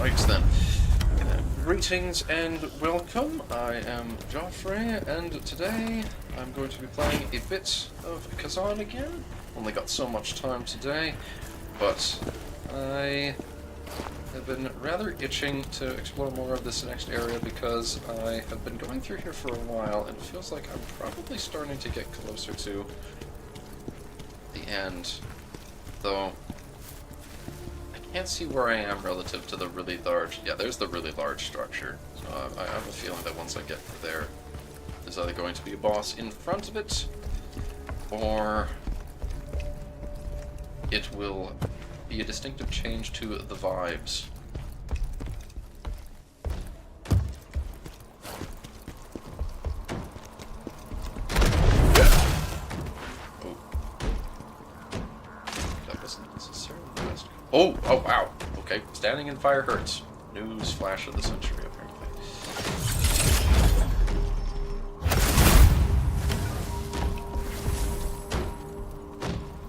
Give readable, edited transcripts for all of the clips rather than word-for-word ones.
Right then. Greetings and welcome. I am Joffrey, and today I'm going to be playing a bit of Khazan again. Only got so much time today, but I have been rather itching to explore more of this next area because I have been going through here for a while, and it feels like I'm probably starting to get closer to the end, though I can't see where I am relative to the really large... Yeah, there's the really large structure. So I have a feeling that once I get there, there's either going to be a boss in front of it, or it will be a distinctive change to the vibes. Oh, oh, wow. Okay, standing in fire hurts. News flash of the century, apparently.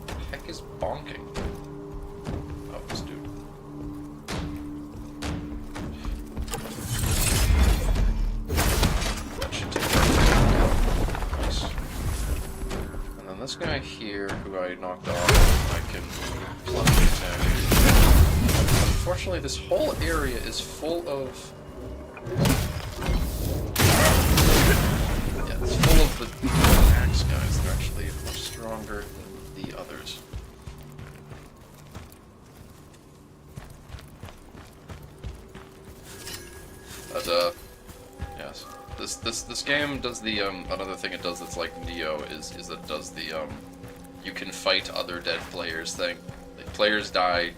What the heck is bonking? Oh, this dude. That should take care. Nice. And then this guy here, who I knocked off, I can plunge attack. Unfortunately, this whole area is full of... Yeah, it's full of the axe guys. They're actually much stronger than the others. But, yes. This game does the, another thing it does that's like Neo is that it does the, you can fight other dead players thing. Players die,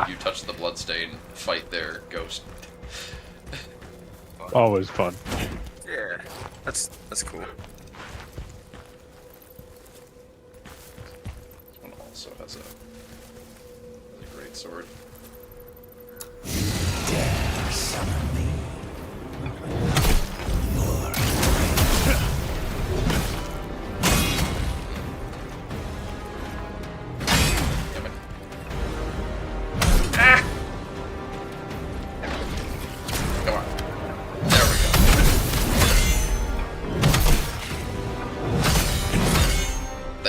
you touch the bloodstain, fight their ghost. Always fun. Yeah, that's cool. This one also has a great sword. Dare summon me.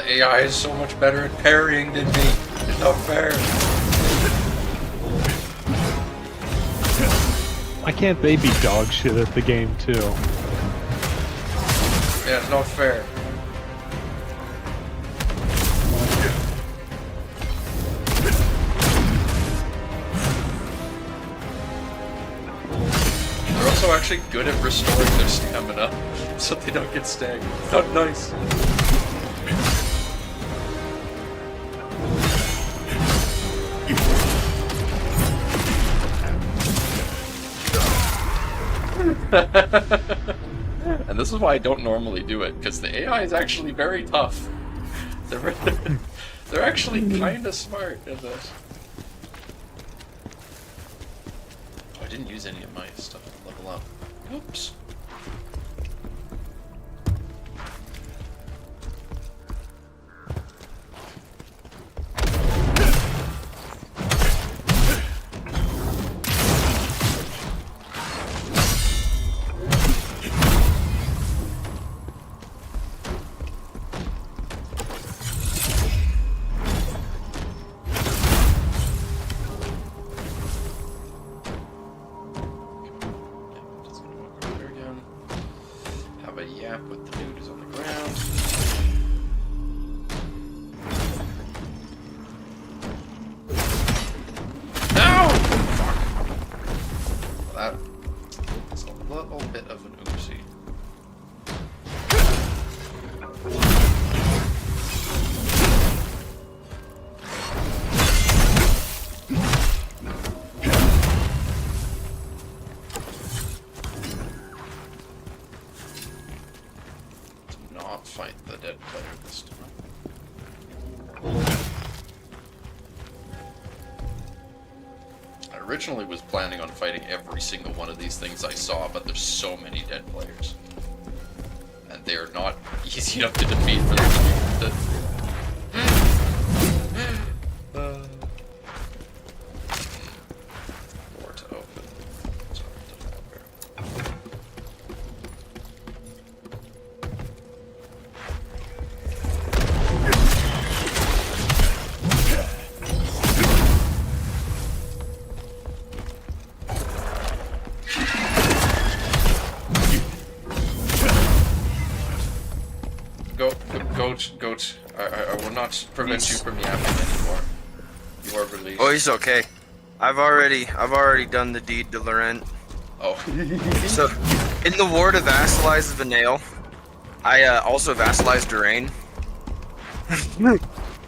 AI is so much better at parrying than me. It's not fair. Why can't they be dog shit at the game too? Yeah, it's not fair. They're also actually good at restoring their stamina so they don't get stagnant. Not nice. And this is why I don't normally do it, because the AI is actually very tough. They're actually kind of smart in this. Oh, I didn't use any of my stuff to level up. Oops. With the dude who's on the ground. No! Fuck. Well, that's a little bit of an oopsie. Fight the dead player this time. I originally was planning on fighting every single one of these things I saw, but there's so many dead players. And they're not easy enough to defeat for them to... Door to open. out. I will not prevent you from yapping anymore. You are released. Oh, he's okay. I've already done the deed to Laurent. Oh. So, in the war to vassalize Vanale, I also vassalized Durain.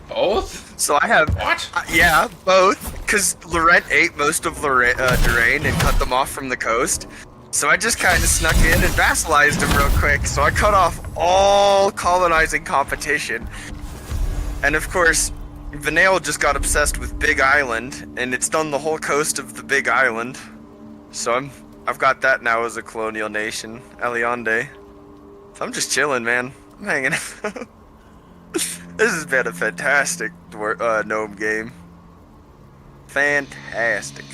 Both? So I have... What? Yeah, both. Because Laurent ate most of Durain and cut them off from the coast. So I just kind of snuck in and vassalized him real quick. So I cut off all colonizing competition. And of course, Vanale just got obsessed with Big Island, and it's done the whole coast of the Big Island. So I've got that now as a colonial nation, Alionde. So I'm just chilling, man. I'm hanging out. This has been a fantastic gnome game. Fantastic.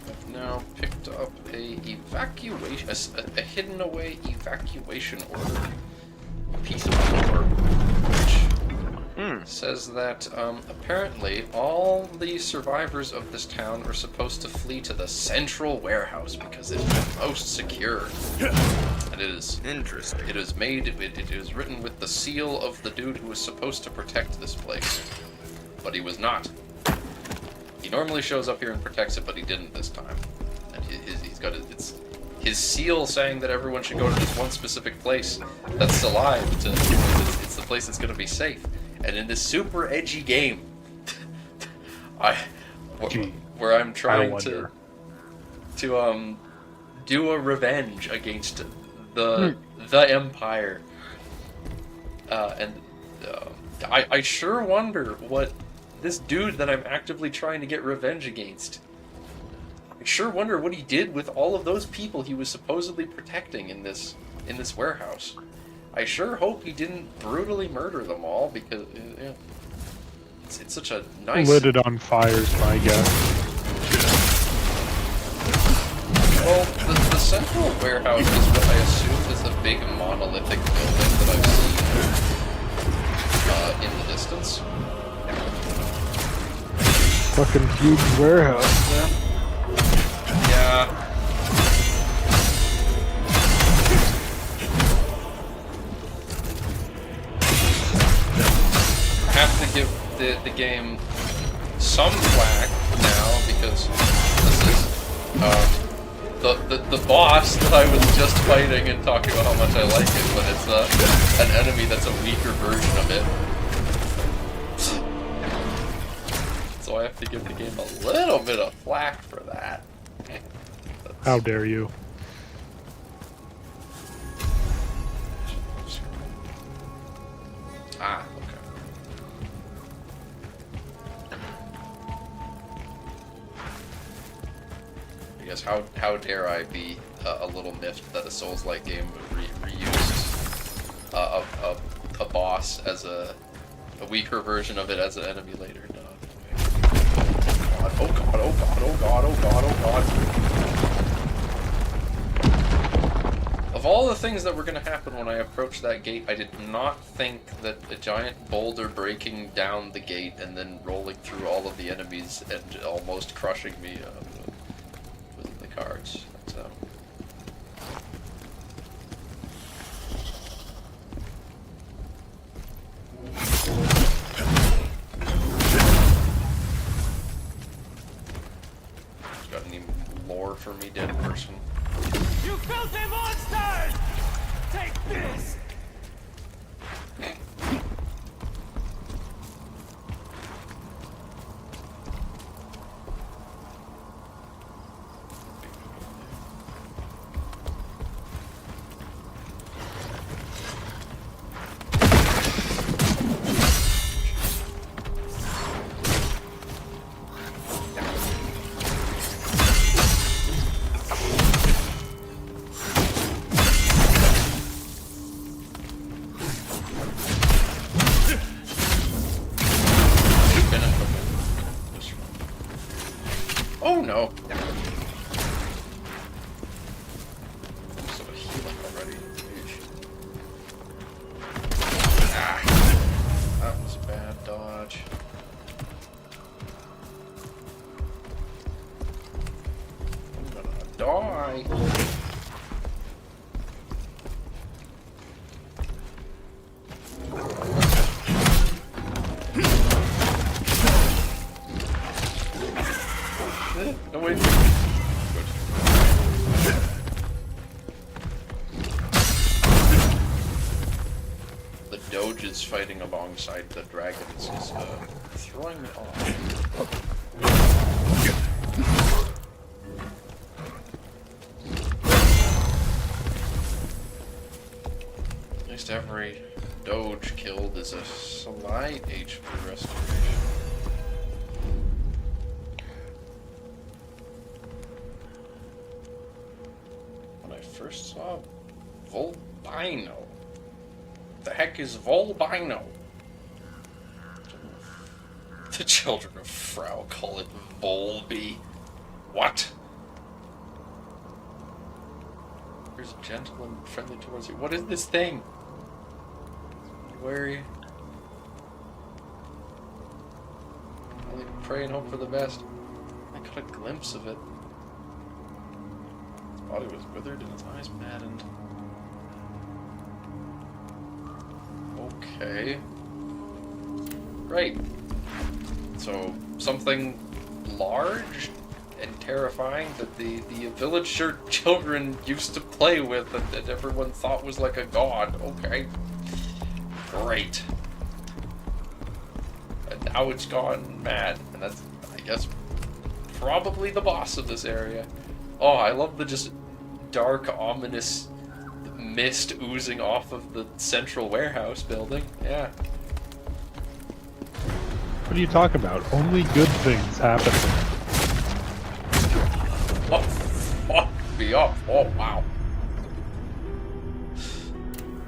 I've now picked up a hidden away evacuation order. A piece of paper, which says that apparently all the survivors of this town are supposed to flee to the central warehouse because it's the most secure. And it is Interesting. It is written with the seal of the dude who was supposed to protect this place, but he was not. He normally shows up here and protects it, but he didn't this time. And he's got his seal saying that everyone should go to this one specific place that's alive. It's the place that's going to be safe. And in this super edgy game, where I'm trying to do a revenge against the Empire, I sure wonder what this dude that I'm actively trying to get revenge against. I sure wonder what he did with all of those people he was supposedly protecting in this warehouse. I sure hope he didn't brutally murder them all, because it's such a nice... Lit it on fire is my guess. Well, the central warehouse is what I assume is a big monolithic building that I've seen in the distance. Fucking huge warehouse, man. Yeah. I have to give the game some flack now, because this is the boss that I was just fighting and talking about how much I like it, but it's an enemy that's a weaker version of it. So I have to give the game a little bit of flack for that. How dare you? Ah, okay. I guess how dare I be a little miffed that a Souls-like game reused a boss as a weaker version of it as an enemy later. No. Oh god, oh god, oh god, oh god, oh god. Of all the things that were going to happen when I approached that gate, I did not think that a giant boulder breaking down the gate and then rolling through all of the enemies and almost crushing me with the cards. So. Got any lore for me, dead person? You filthy monsters! Take this! Oh no! I'm sort of healing already. Ah, that was bad. die. No, wait. Good. The Doges fighting alongside the dragons is throwing me off. At least every Doge killed is a slight HP restoration. When I first saw Volbino. The heck is Volbino? The children of Frau call it Volby. What? There's gentle and friendly towards you. What is this thing? Wary. Only pray and hope for the best. I got a glimpse of it. Its body was withered and its eyes maddened. Okay. Great. So, something large and terrifying that the villager children used to play with that everyone thought was like a god. Okay. Great. And now it's gone mad. And that's, I guess, probably the boss of this area. Oh, I love the just dark, ominous mist oozing off of the central warehouse building. Yeah. What are you talking about? Only good things happen. Oh, fuck me up. Oh, wow.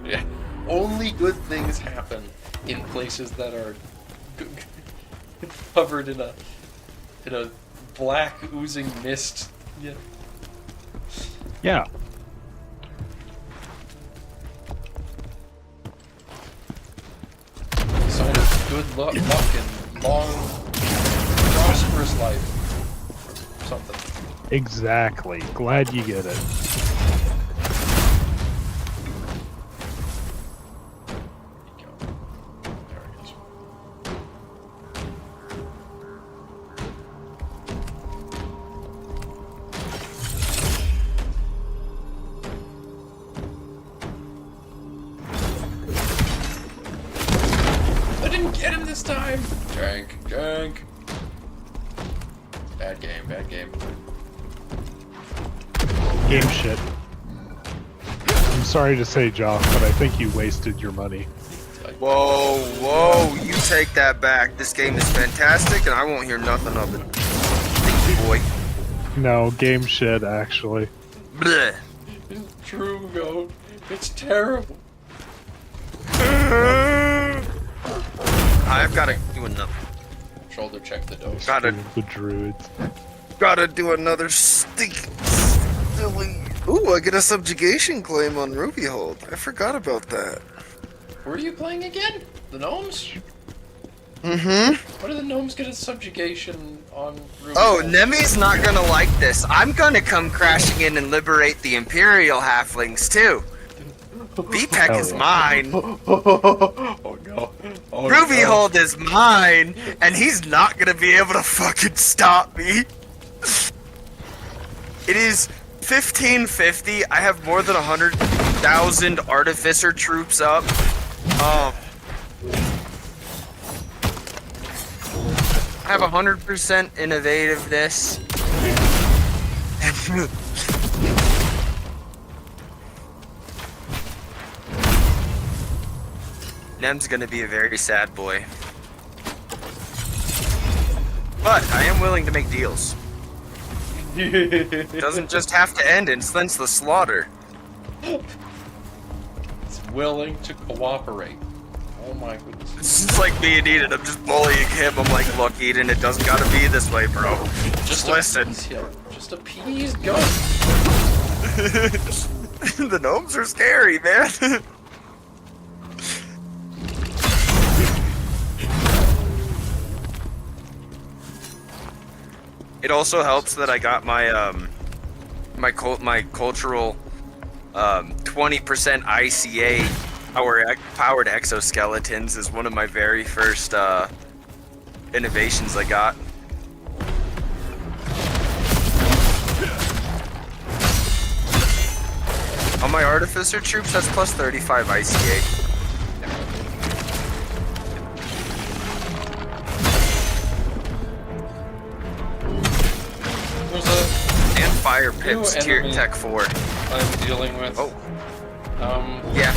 Yeah. Only good things happen in places that are covered in a black oozing mist. Yeah. Yeah. Sign of good luck and long, prosperous life. Or something. Exactly. Glad you get it. There it is. I didn't get him this time! Jank, jank. Bad game, bad game. Game shit. I'm sorry to say, Joff, but I think you wasted your money. Whoa, whoa, you take that back. This game is fantastic and I won't hear nothing of it. Thank you, boy. No, game shit, actually. Bleh. It's true, Goat. It's terrible. I've got to do another. Shoulder check the dose. Gotta, The druids. gotta do another silly. Ooh, I get a subjugation claim on Rubyhold. I forgot about that. Were you playing again? The gnomes? Mm-hmm. What do the gnomes get a subjugation on Ruby? Oh, Nemi's not gonna like this. I'm gonna come crashing in and liberate the Imperial halflings too. BPEC is mine. Oh no. Oh, Rubyhold is mine, and he's not gonna be able to fucking stop me. It is 1550. I have more than 100,000 artificer troops up. I have 100% innovativeness. Nem's gonna be a very sad boy. But I am willing to make deals. It doesn't just have to end in senseless slaughter. It's willing to cooperate. Oh my goodness. This is like me and Eden. I'm just bullying him. I'm like, look, Eden, it doesn't gotta be this way, bro. Just listen. Just appease Goat. The gnomes are scary, man. It also helps that I got my my cultural 20% ICA powered exoskeletons is one of my very first innovations I got. On my artificer troops, that's plus 35 ICA. There's a And fire pips, New tier enemy. tech 4. I'm dealing with. Oh, Yeah. yeah.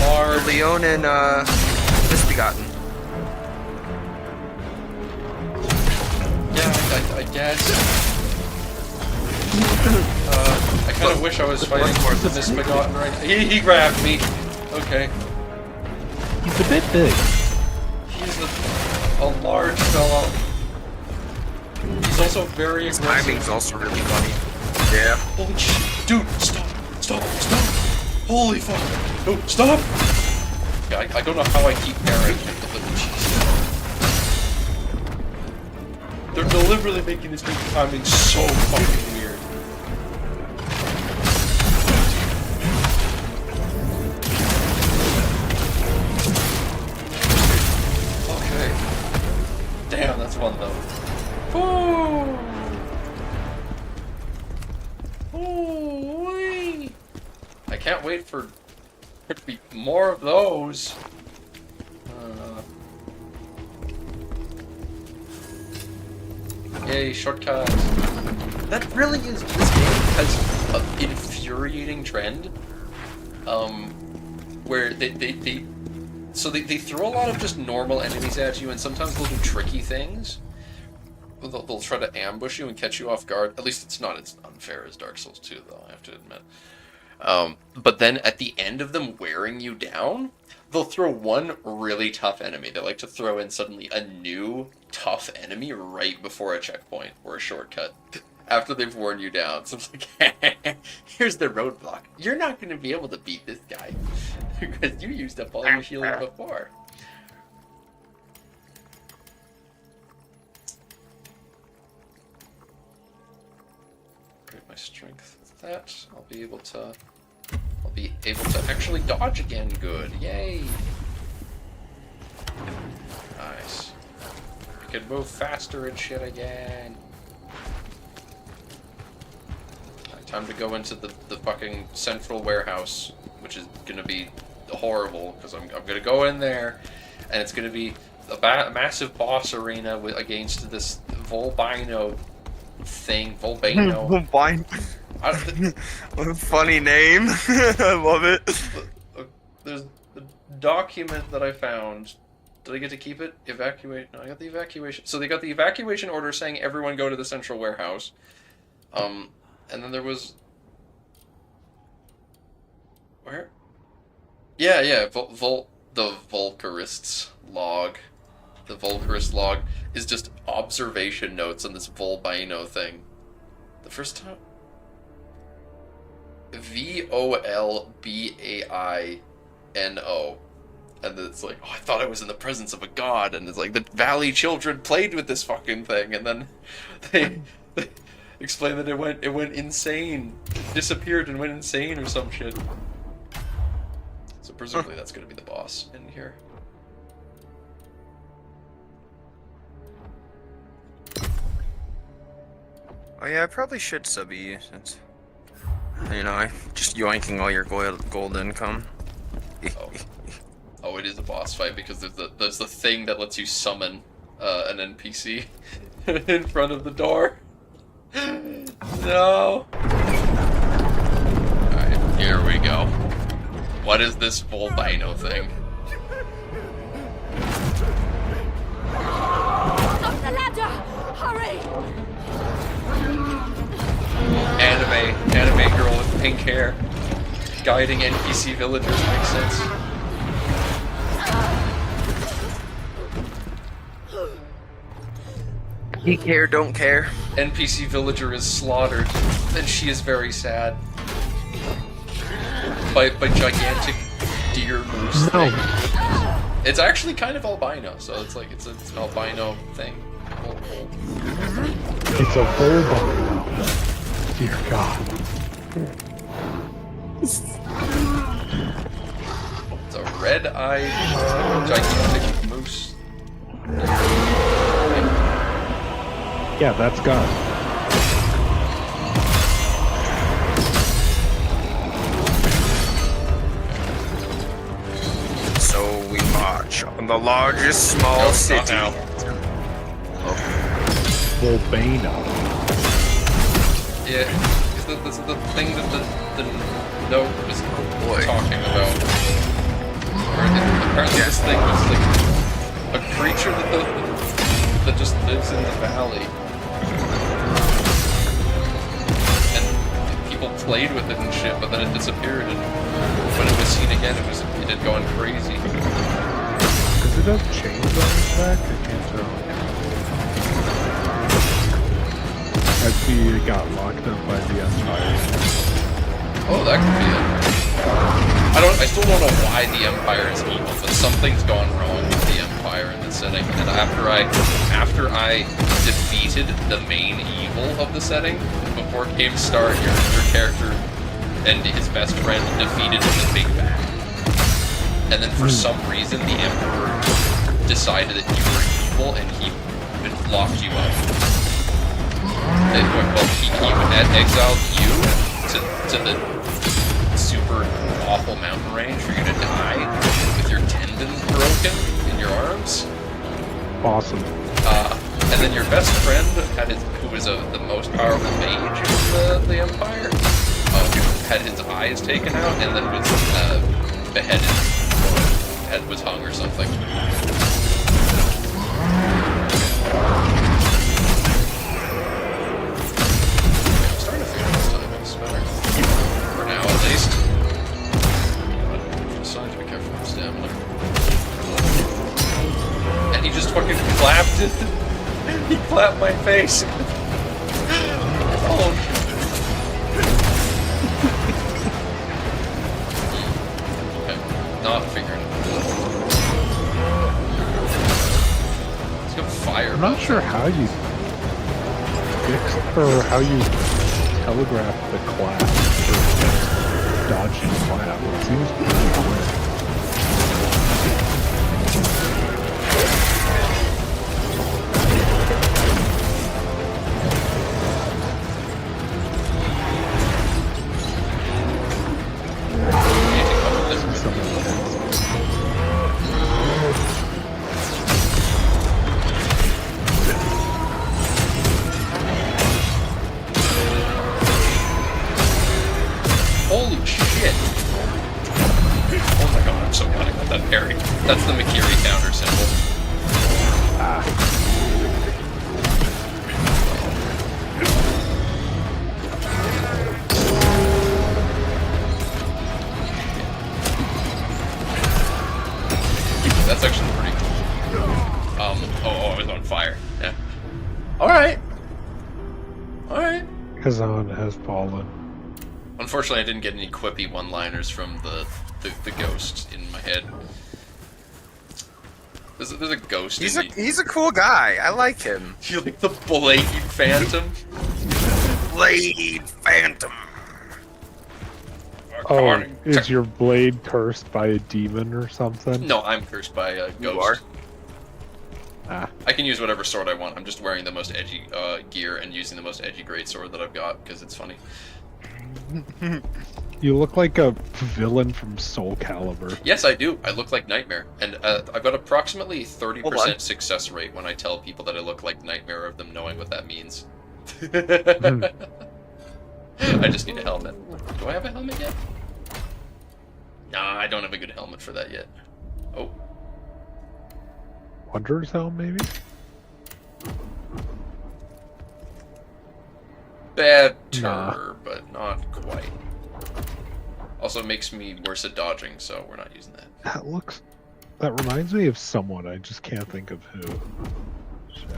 Large. Leon and Misbegotten. Yeah, I guess. I kind of wish I was fighting for the Misbegotten right now. He grabbed me. Okay. He's a bit big. He's a large fellow. He's also very His aggressive. timing's also really funny. Yeah. Holy shit. Dude, stop. Stop. Stop. Holy fuck. No, stop. Yeah, I don't know how I keep parrying him, but jeez. They're deliberately making this timing so fucking weird. Okay. Damn, that's fun though. Ooh. Ooh-wee. I can't wait for there to be more of those. Yay, shortcut. That really is, this game has an infuriating trend. Where they throw a lot of just normal enemies at you, and sometimes they'll do tricky things. They'll try to ambush you and catch you off guard. At least it's not as unfair as Dark Souls 2, though, I have to admit. But then at the end of them wearing you down, they'll throw one really tough enemy. They like to throw in suddenly a new tough enemy right before a checkpoint or a shortcut after they've worn you down. So it's like, here's the roadblock. You're not going to be able to beat this guy because you used up all your healing before. My strength with that. I'll be able to actually dodge again. Good. Yay. Nice. I can move faster and shit again. Time to go into the fucking central warehouse, which is gonna be horrible because I'm gonna go in there and it's gonna be a massive boss arena against this Volbino thing. Volbano. What a funny name. I love it. There's a document that I found. Did I get to keep it? Evacuate. No, I got the evacuation. So they got the evacuation order saying everyone go to the central warehouse. And then there was... Where? Yeah. The Volcarist's log. The Volcarist log is just observation notes on this Volbino thing. The first time... Volbaino. And it's like, oh, I thought I was in the presence of a god. And it's like, the Valley children played with this fucking thing. And then they explained that it went insane. Disappeared and went insane or some shit. So presumably that's going to be the boss in here. Oh yeah, I probably should sub you since, you know, just yoinking all your gold income. Oh, it is a boss fight because there's the thing that lets you summon an NPC in front of the door. No. Alright, here we go. What is this Volbino thing? Up the ladder! Hurry! Anime girl with pink hair guiding NPC villagers makes sense. He care, don't care. NPC villager is slaughtered, and she is very sad. By gigantic deer moose thing. It's actually kind of albino, so it's like it's an albino thing. It's a bull buffalo. Dear God. It's a red-eyed, gigantic moose. Yeah, that's God. So we march on the largest small No, not city. now. Volbano. Yeah, this is the thing that the note was boy. talking about. Apparently this thing was like a creature that just lives in the valley. And people played with it and shit, but then it disappeared, and when it was seen again, it had gone crazy. Does it have chains on its back? I can't tell. I see it got locked up by the Empire. Oh, that could be it. I still don't know why the Empire is evil, but something's gone wrong with the Empire in this setting. And after I defeated the main evil of the setting, before game start, your character and his best friend defeated the big bad. And then for some reason, the Emperor decided that you were evil and he locked you up. Well, he exiled you to the super awful mountain range for you to die with your tendons broken in your arms. Awesome. And then your best friend who was the most powerful mage in the Empire, had his eyes taken out and then was beheaded. Head was hung or something. I'm starting to figure this time is better. For now, at least. Decided to be careful with stamina. And he just fucking clapped it. He clapped my face. Oh. Okay, not figuring it out. Let's go fire. I'm not sure how you fix or how you telegraph the clap or dodging clap. It seems pretty hard. Holy shit! Oh my god, I'm so glad I got that parry. That's the Makiri counter symbol. That's actually pretty cool. I was on fire. Yeah. Alright. Alright. Khazan has fallen. Unfortunately, I didn't get any quippy one-liners from the ghost in my head. There's a ghost in me. He's a cool guy. I like him. You like the Blade Phantom? Blade Phantom. Oh, is your blade cursed by a demon or something? No, I'm cursed by a ghost. You are? Ah. I can use whatever sword I want. I'm just wearing the most edgy gear and using the most edgy greatsword that I've got because it's funny. You look like a villain from Soul Calibur. Yes, I do. I look like Nightmare, and I've got approximately Hold 30% on. success rate when I tell people that I look like Nightmare of them knowing what that means. I just need a helmet. Do I have a helmet yet? Nah, I don't have a good helmet for that yet. Oh. Wanderer's Helm, maybe? Better, but not quite. Also makes me worse at dodging, so we're not using that. That reminds me of someone, I just can't think of who. Shit.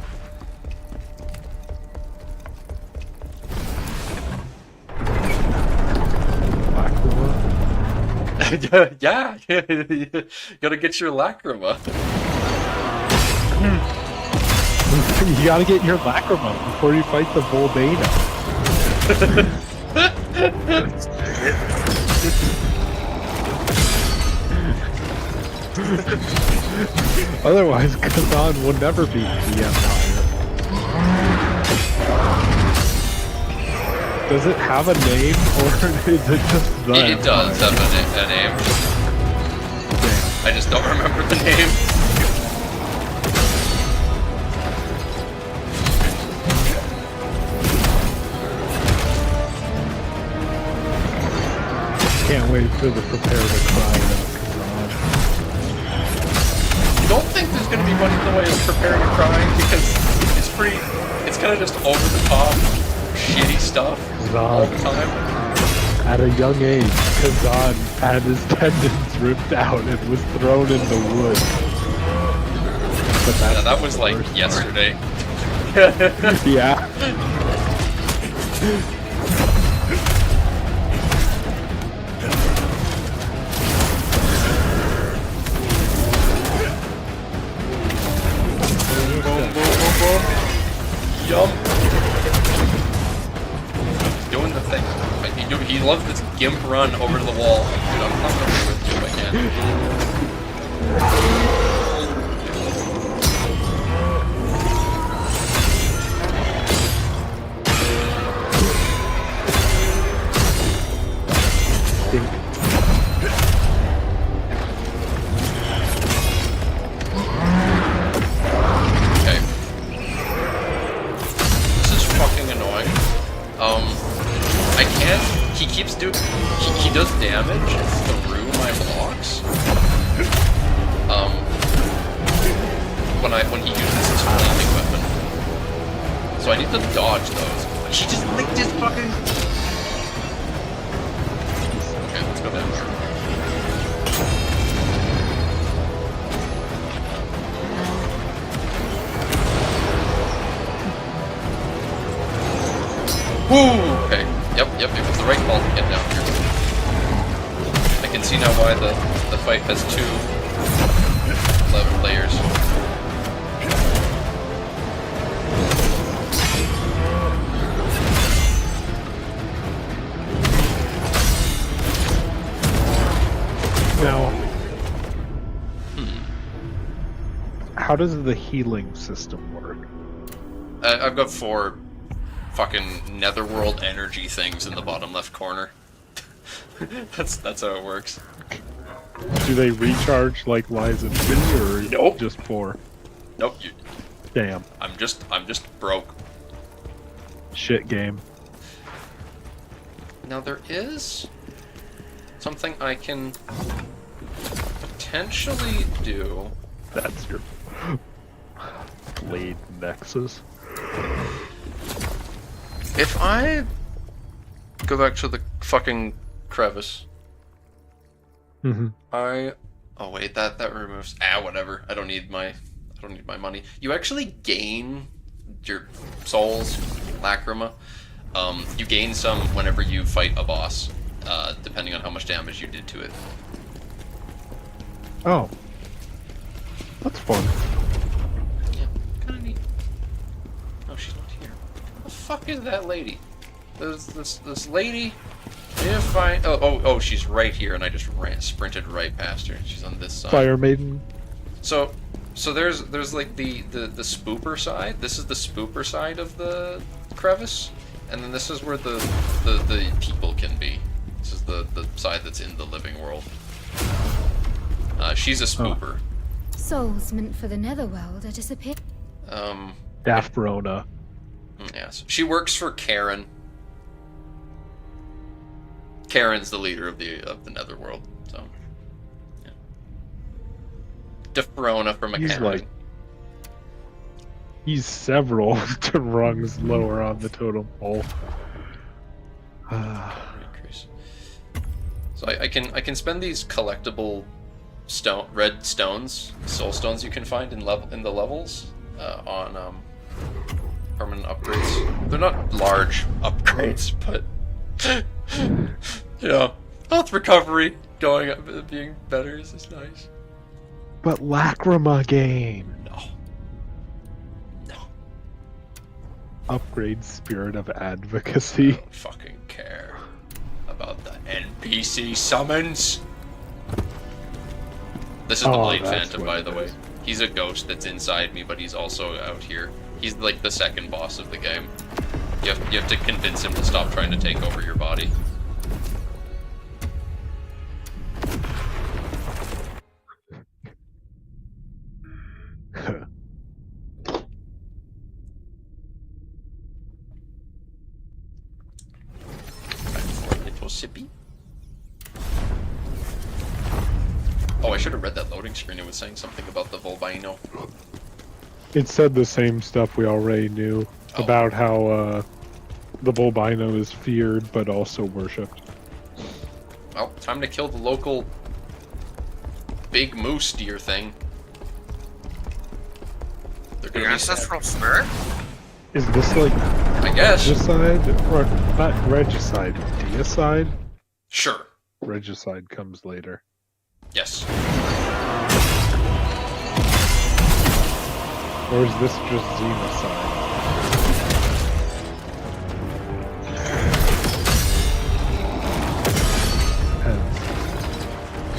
Lacrima? Yeah, gotta get your lacrima. You gotta get your Lacrima before you fight the Volcano. Otherwise, Khazan will never beat the Empire. Does it have a name, or is it just the It does Empire? have a name. Damn. I just don't remember the name. Can't wait for the Prepare to Cry of Khazan. I don't think there's going to be much in the way of preparing and crying because it's kind of just over the top, shitty stuff all the time. At a young age, Khazan had his tendons ripped out and was thrown in the woods. But Yeah, that's that was the like worst yesterday. part. Yeah. Yum. He's doing the thing. He loves this gimp run over to the wall. Dude, I'm not gonna be with you if I can. Okay. This is fucking annoying. I can't. He keeps doing. He does damage through my blocks. When he uses his flaming weapon. So I need to dodge those. He just licked his fucking. Okay, let's go down there. Woo! Okay. Yep, it was the right call to get down here. I can see now why the fight has 2 layers. Now, how does the healing system work? I've got 4 fucking netherworld energy things in the bottom left corner. that's how it works. Do they recharge like Lies Infinity, or Nope. just 4? Nope, Damn. I'm just broke. Shit game. Now there is something I can potentially do. That's your Blade Nexus. If I go back to the fucking crevice, Mm-hmm. oh wait, that removes whatever. I don't need my money. You actually gain your souls, Lacrima. You gain some whenever you fight a boss, depending on how much damage you did to it. Oh. That's fun. Yeah, kinda neat. Oh, she's not here. What the fuck is that lady? There's this lady. If I oh she's right here, and I just sprinted right past her. She's on this side. Fire Maiden. So there's like the spooper side. This is the spooper side of the crevice, and then this is where the people can be. This is the side that's in the living world. She's a spooper. Souls meant for the netherworld are disappeared. Daft Rona. Yes, she works for Karen. Karen's the leader of the netherworld. So, yeah. Defrona from a He's Karen. like... He's several rungs lower on the totem pole. Increase. So I can spend these collectible red stones, soul stones you can find in the levels on permanent upgrades. They're not large upgrades, but you know, health recovery going up, being better is just nice. But Lacrima game. No. upgrade spirit of I advocacy. don't fucking care about the NPC summons. This is the Oh, Blade that's Phantom, what by it the way. is. He's a ghost that's inside me, but he's also out here. He's like the second boss of the game. You have to convince him to stop trying to take over your body. Little sippy. Oh, I should have read that loading screen. It was saying something about the Volbino. It said the same stuff we already knew Oh. about how the Volbino is feared but also worshipped. Well, time to kill the local big moose deer thing. They're The gonna be ancestral spirit? Is this like I guess. regicide? Or not regicide, deicide? Sure. Regicide comes later. Yes. Or is this just xenocide? Depends.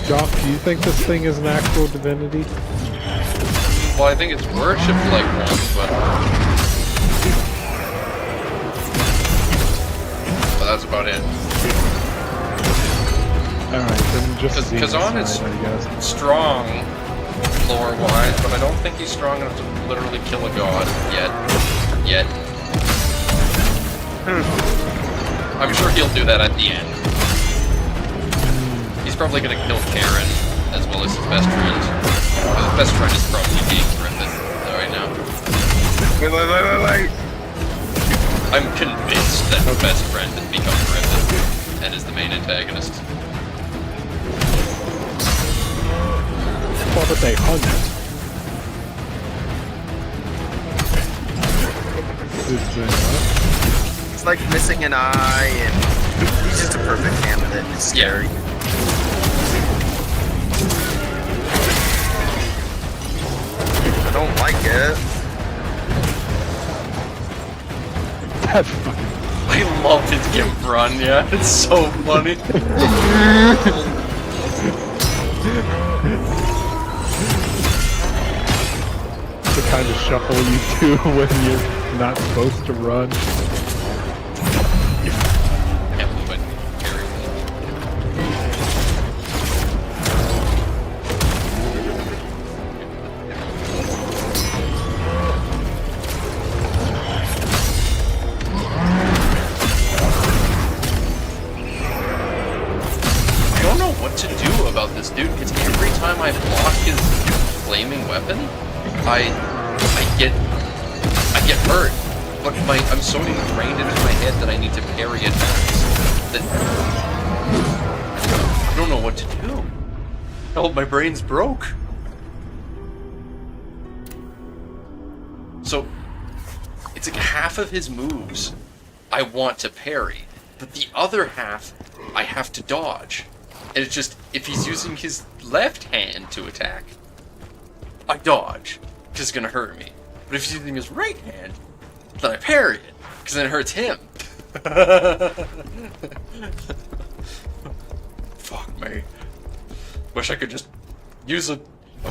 Joff, do you think this thing is an actual divinity? Well, I think it's worshipped like one, but that's about it. Alright, then just Khazan is xenocide, I guess. strong lore-wise, but I don't think he's strong enough to literally kill a god yet. I'm sure he'll do that at the end. He's probably gonna kill Karen as well as his best friend. His best friend is probably being Griffith right now. Wait. I'm convinced that his best friend has become Griffith and is the main antagonist. Well, but they hung it. It's like missing an eye, and he's just a perfect candidate. It's scary. I don't like it. That fucking... I love his gimp run, yeah, it's so funny. the kind of shuffle you do when you're not supposed to run. Can't believe I carried that. I don't know what to do about this dude, because every time I block his flaming weapon, I get hurt. But I'm so ingrained into my head that I need to parry attacks that I don't know what to do. Help, my brain's broke. So it's like half of his moves I want to parry, but the other half I have to dodge. And it's just, if he's using his left hand to attack, I dodge, because it's gonna hurt me. But if he's using his right hand, then I parry it, because then it hurts him. Fuck me. Wish I could just use a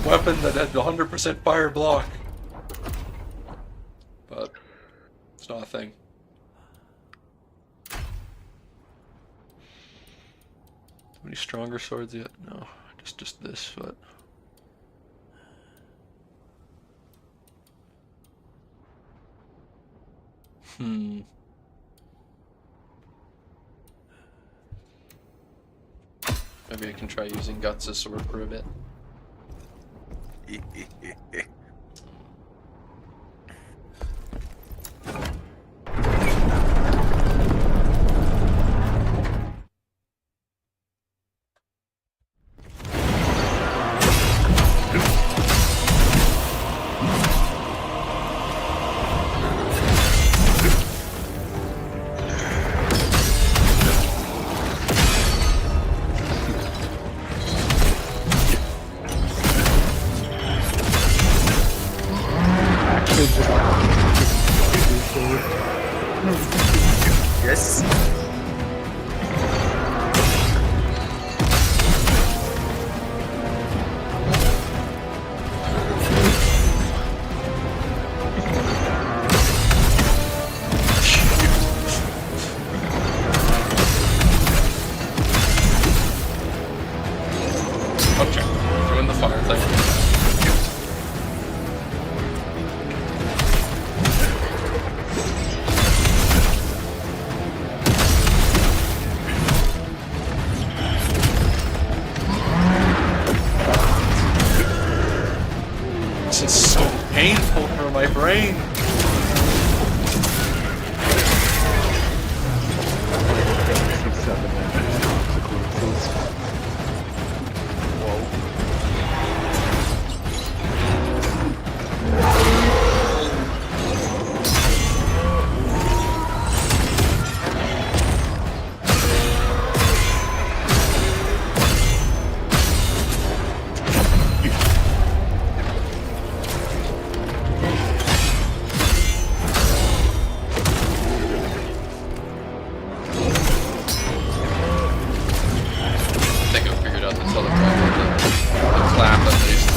weapon that had 100% fire block. But it's not a thing. Any stronger swords yet? No, just this, but... Maybe I can try using Guts as sword for a bit. sword. Yes. Okay, doing the fire thing. This is so painful for my brain. 7 consequences. I think I figured out this other problem with the clap at least.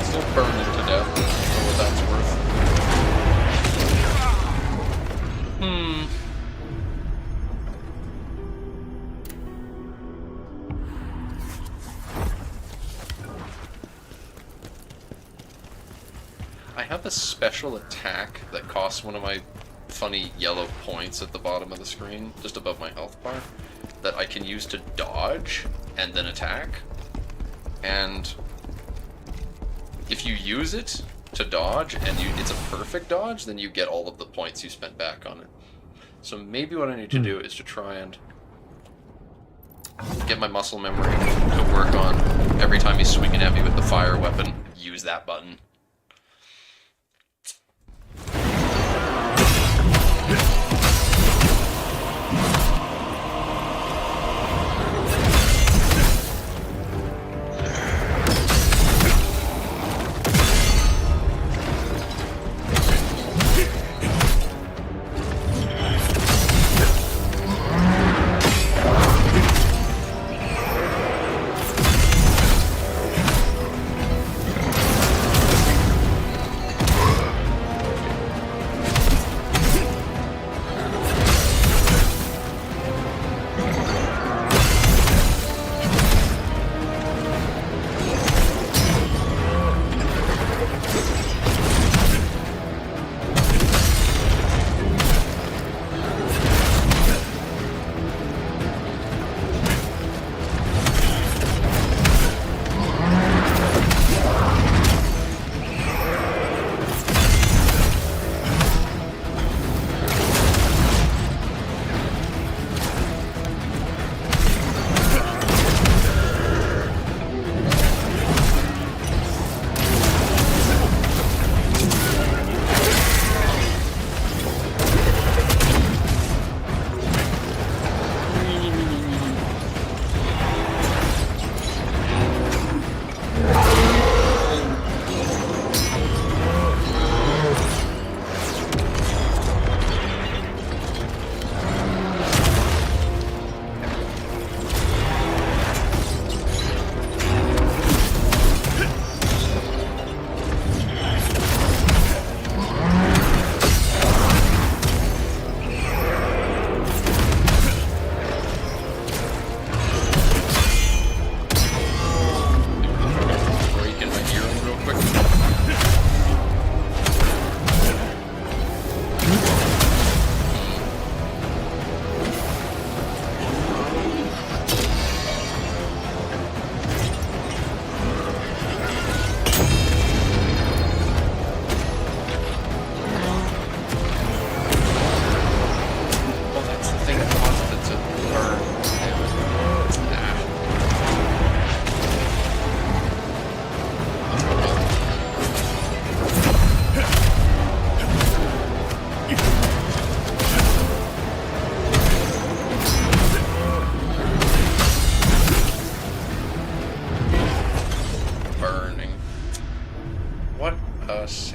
Still burning to death, for what that's worth. I have a special attack that costs one of my funny yellow points at the bottom of the screen, just above my health bar, that I can use to dodge and then attack. And if you use it to dodge and it's a perfect dodge, then you get all of the points you spent back on it. So maybe what I need to do is to try and get my muscle memory to work on every time he's swinging at me with the fire weapon, use that button.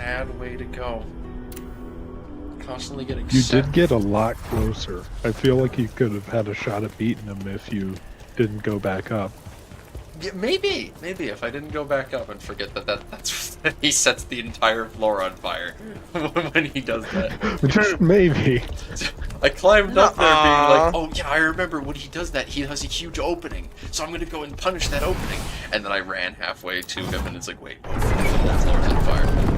bad way to go. Constantly getting You set. did get a lot closer. I feel like you could have had a shot at beating him if you didn't go back up. Yeah, maybe if I didn't go back up and forget that's he sets the entire floor on fire when he does that. Just maybe. I climbed up there being like, Nuh-uh. oh yeah, I remember when he does that, he has a huge opening, so I'm gonna go and punish that opening. And then I ran halfway to him and it's like, wait, the whole floor's on fire.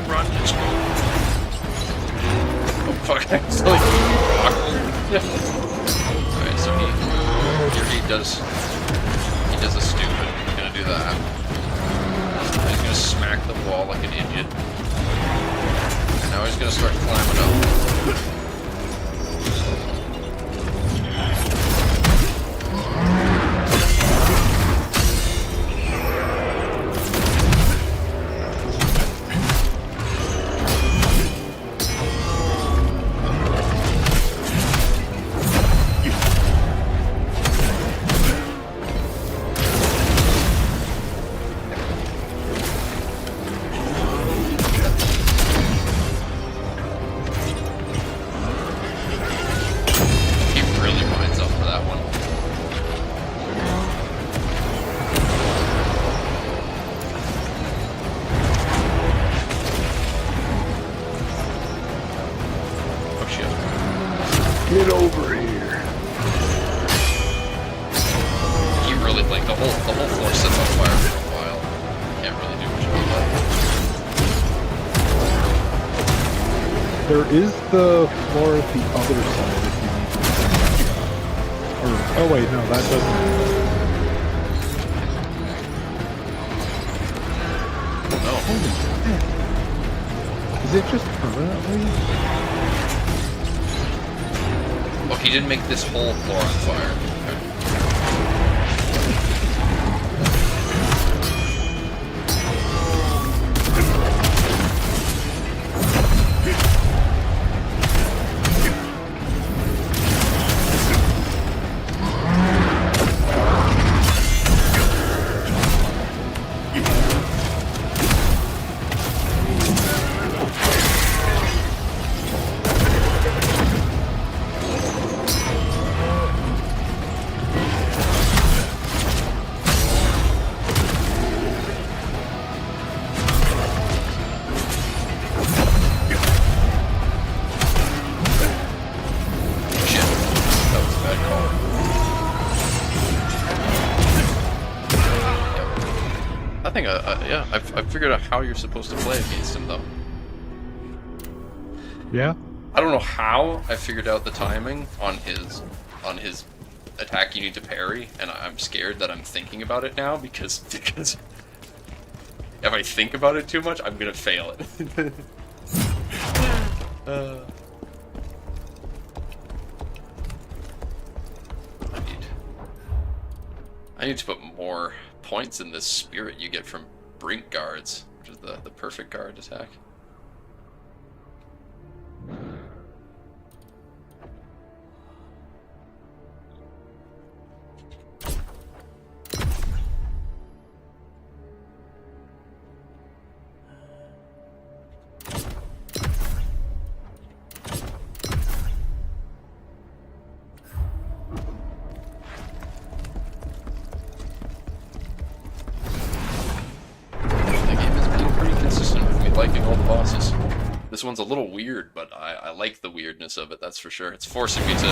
Run, let's go. Oh fuck, it's like alright, so he does a stupid. He's gonna do that. He's gonna smack the wall like an idiot. And now he's gonna start climbing up. Get over here. He really, like, the whole floor sits on fire for a while. Can't really do much about that. There is the floor at the other side if you need to. Or, oh wait, no, that doesn't. No. Holy shit. Is it just permanently? Oh, he didn't make this whole floor on fire. Yeah, I've figured out how you're supposed to play against him, though. Yeah? I don't know how I figured out the timing on his attack you need to parry, and I'm scared that I'm thinking about it now because if I think about it too much, I'm gonna fail it. I need to put more points in this spirit you get from Brink guards, which is the perfect guard attack. This one's a little weird, but I like the weirdness of it, that's for sure. It's forcing me to do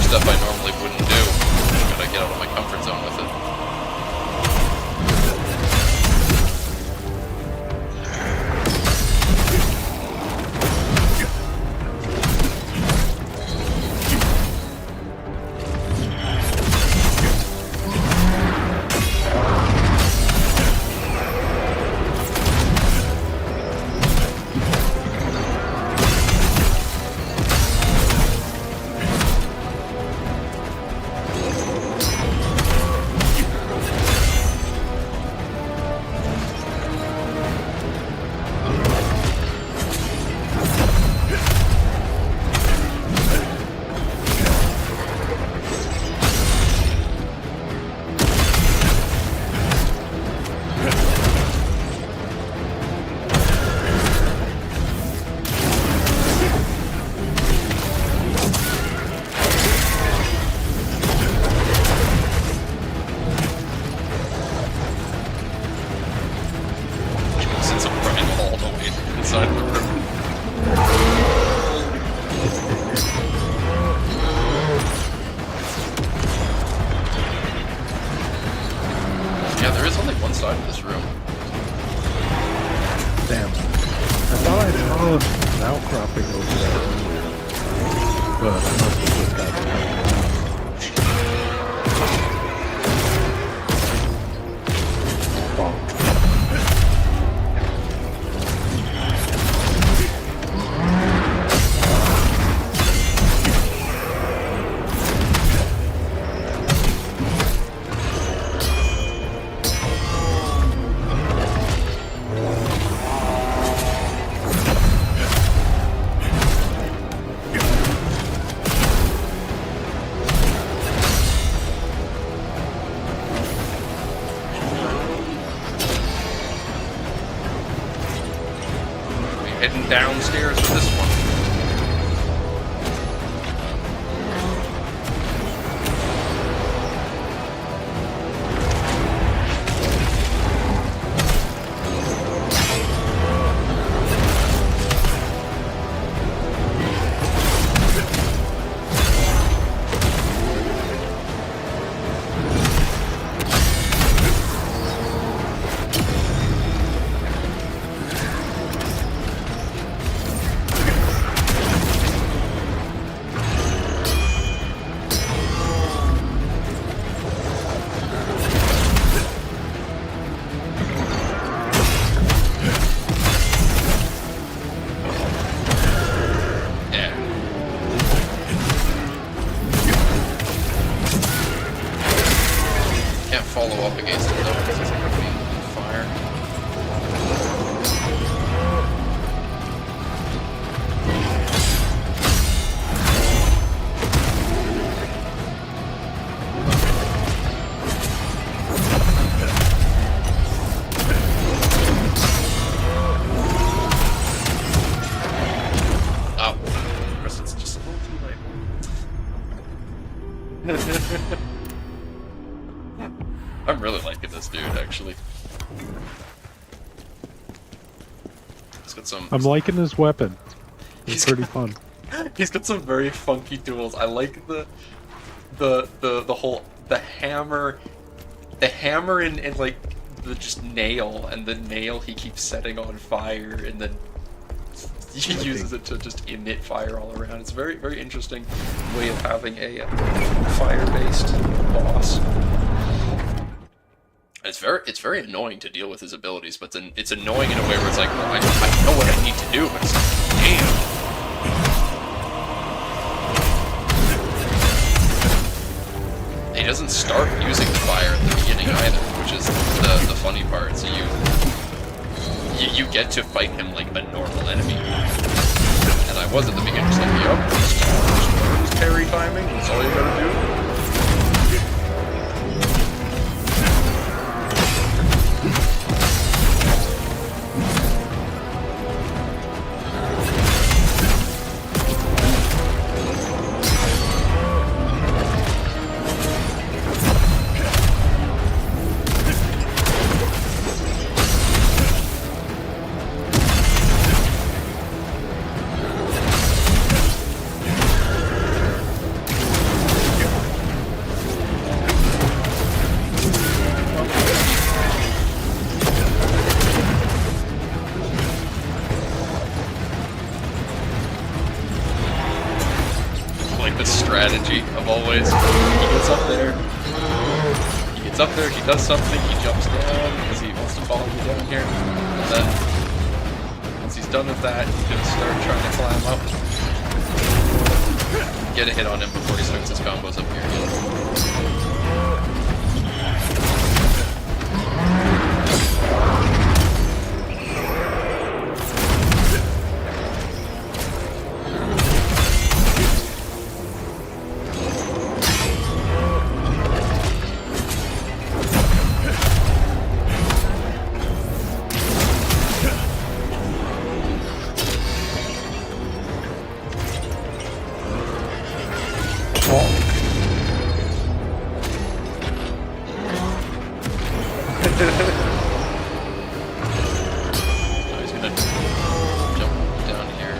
stuff I normally wouldn't do. I gotta get out of my comfort zone with it. Heading downstairs with this one. Follow up against it though, because it's going to be on fire. Oh, of course it's just a little too late. I'm really liking this dude, actually. He's got some... I'm liking his weapon. It's pretty fun. He's got some very funky tools. I like the whole... the hammer and like, the just nail, and the nail he keeps setting on fire, and then he uses it to just emit fire all around. It's a very, very interesting way of having a fire-based boss. It's very annoying to deal with his abilities, but then it's annoying in a way where it's like, well, I know what I need to do, but it's like, damn. He doesn't start using the fire at the beginning either, which is the funny part. So you get to fight him like a normal enemy. And I was at the beginning just like, yup, just parry timing, that's all you gotta do. strategy of always. He gets up there. He does something, he jumps down because he wants to follow you down here. And then, once he's done with that, he's gonna start trying to climb up. Get a hit on him before he starts his combos up here. Now he's gonna jump down here.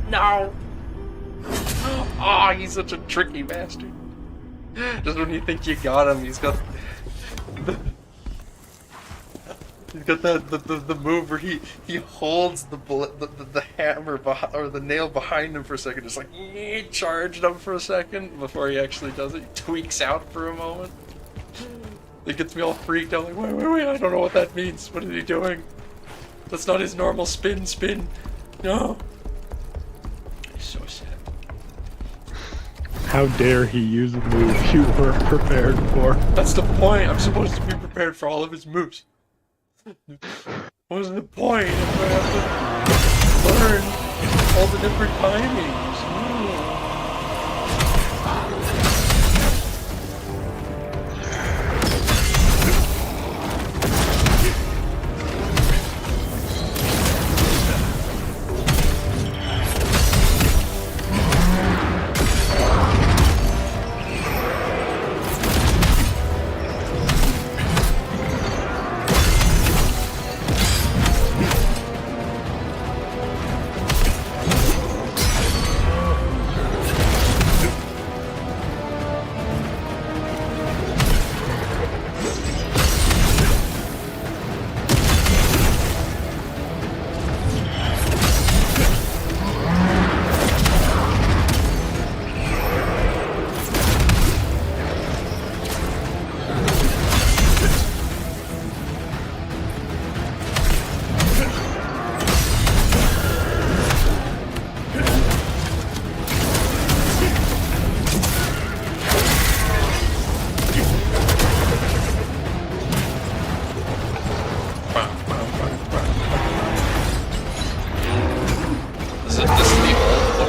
No! Oh, he's such a tricky bastard. Just when you think you got him, he's got the move where he holds the hammer or the nail behind him for a second, just like charged him for a second before he actually does it. He tweaks out for a moment. It gets me all freaked out, like wait, I don't know what that means. What is he doing? That's not his normal spin. No. So sad. How dare he use a move you weren't prepared for? That's the point. I'm supposed to be prepared for all of his moves. What's the point if I have to learn all the different timings?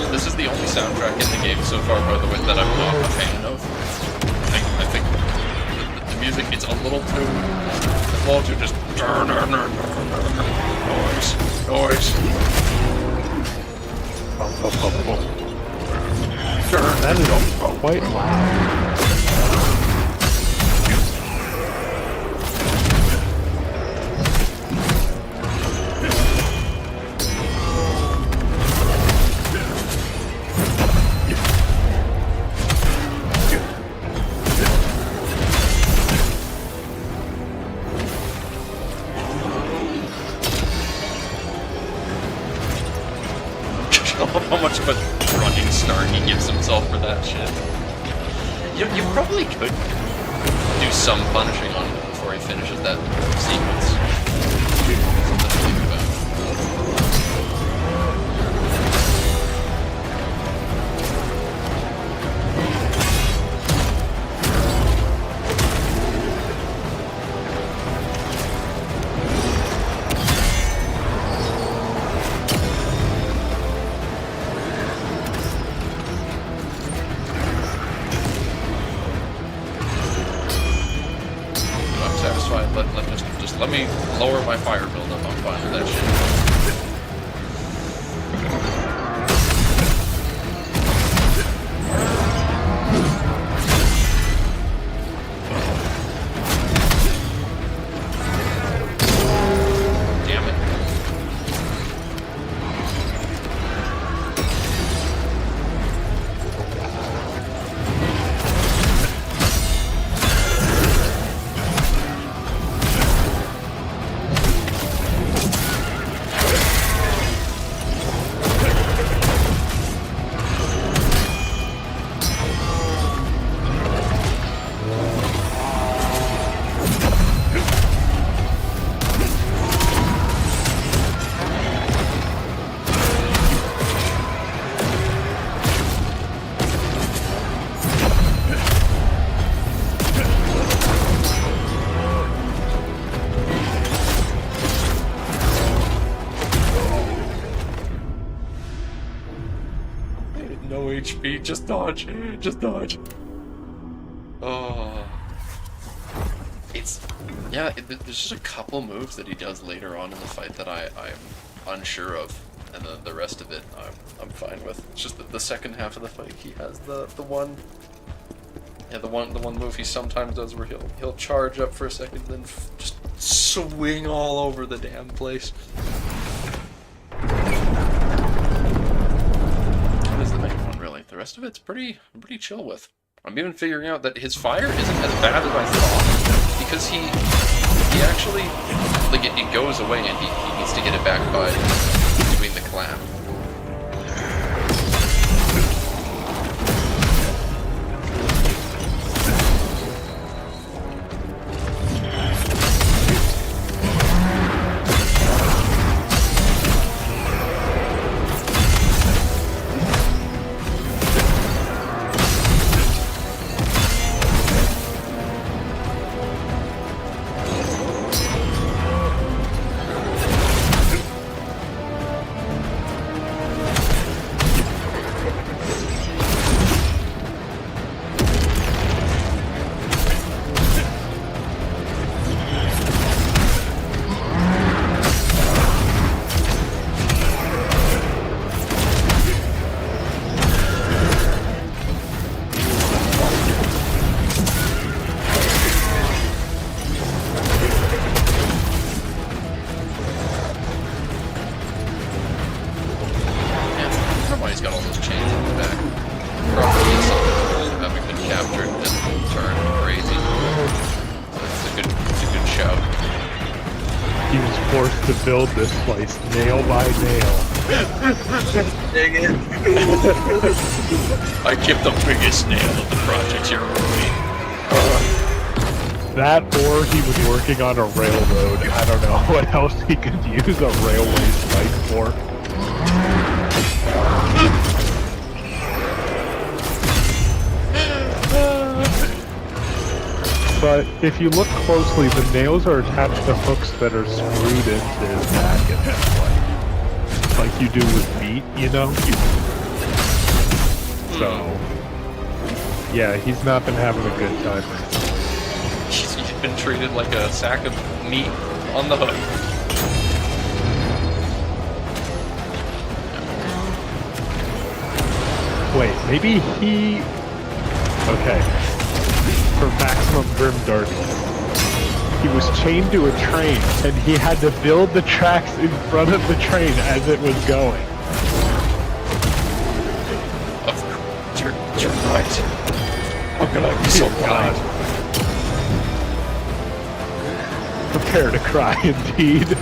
This is the only soundtrack in the game so far, by the way, that I'm not a fan of. I think the music is a little too just noise. That is quite loud. How much of a running start he gives himself for that shit. You probably could do some punishing on him before he finishes that sequence. Something to think about. Let me lower my fire buildup. I'm fine with that shit. HP. Just dodge. Just dodge. Oh. It's... Yeah, there's just a couple moves that he does later on in the fight that I'm unsure of. And the rest of it, I'm fine with. It's just that the second half of the fight, he has the one... Yeah, the one move he sometimes does where he'll charge up for a second and then just swing all over the damn place. That is the main one, really. The rest of it's pretty chill with. I'm even figuring out that his fire isn't as bad as I thought, because he actually, like, it goes away and he needs to get it back by doing the clap. Build this place nail by nail. Dang it. I kept the biggest nail of the project here. That or he was working on a railroad. I don't know what else he could use a railway spike for. But if you look closely, the nails are attached to hooks that are screwed into his back in this way. Like you do with meat, you know? So, yeah, he's not been having a good time. He's been treated like a sack of meat on the hook. Wait, maybe he... Okay. For maximum grimdark, he was chained to a train, and he had to build the tracks in front of the train as it was going. You're right. How could I be so blind? Prepare to cry, indeed.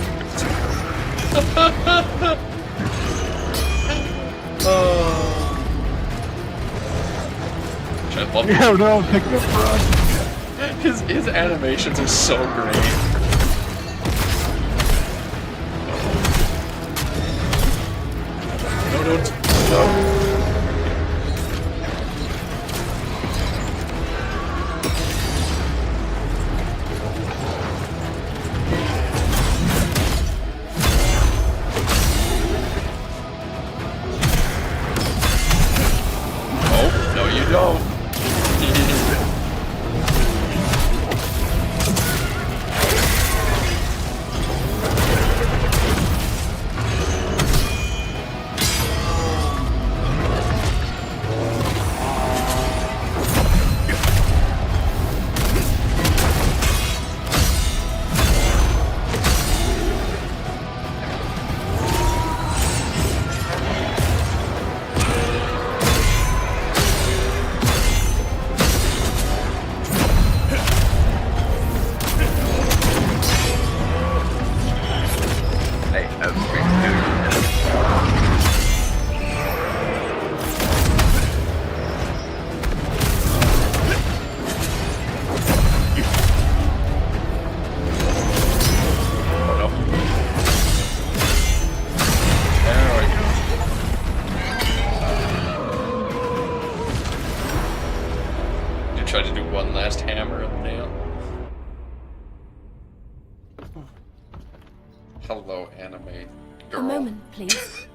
I love No, no, pick the front. His animations are so great. No, don't. No. Oh, no, you don't. Try to do one last hammer and nail. Hello, anime girl. A moment, please.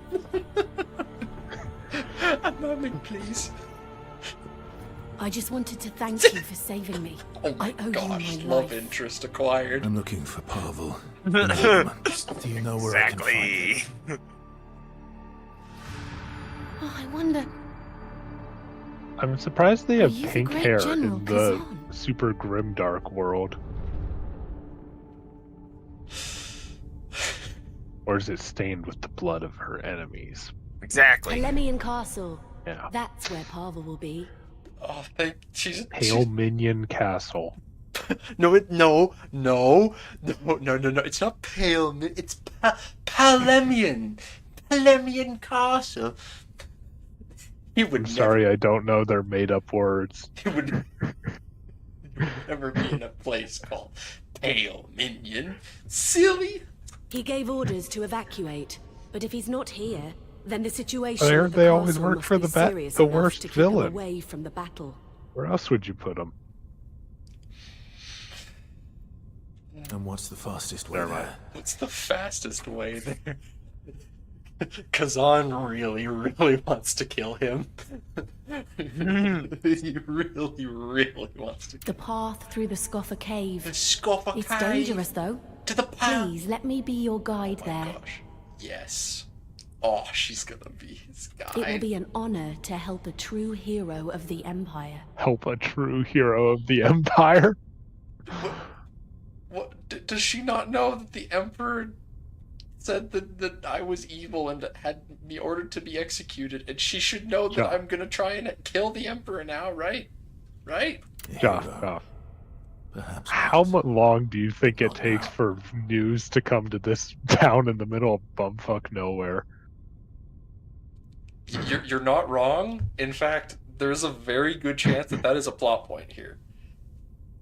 Mummy, please. I just wanted to thank you for saving me. Oh my I owe gosh, you my love life. interest acquired. I'm looking for Pavel. Do you know where I can find him? Exactly. Oh, I wonder. I'm surprised they Are have you the pink great hair General in the Khazan? super grimdark world. Or is it stained with the blood of her enemies? Exactly. Palemian Castle. Yeah. That's where Pavel will be. Oh, she's Pale Minion Castle. No, no. It's not pale. It's Palemian. Palemian Castle. He would I'm sorry, I don't know their made-up words. He would never be in a place called Pale Minion. Silly. He gave orders to evacuate, but if he's not here, then the situation There, at the they always castle work must for be the serious the enough worst to keep him villain. away from the battle. Where else would you put them? And what's the fastest way Never mind. there? What's the fastest way there? Khazan really wants to kill him. He really wants to The kill him. path through the Scoffer Cave. The Scoffer It's Cave. dangerous, though. To the path. Please, let me be your guide Oh my there. gosh. Yes. Oh, she's gonna be his guy. It will be an honor to help a true hero of the Empire. Help a true hero of the Empire? Does she not know that the Emperor said that I was evil and had me ordered to be executed, and she should know that Yeah. I'm gonna try and kill the Emperor now, right? Right? Joff, Hero, Joff. perhaps How not. long do you think it Not takes now. for news to come to this town in the middle of bumfuck nowhere? You're not wrong. In fact, there's a very good chance that is a plot point here,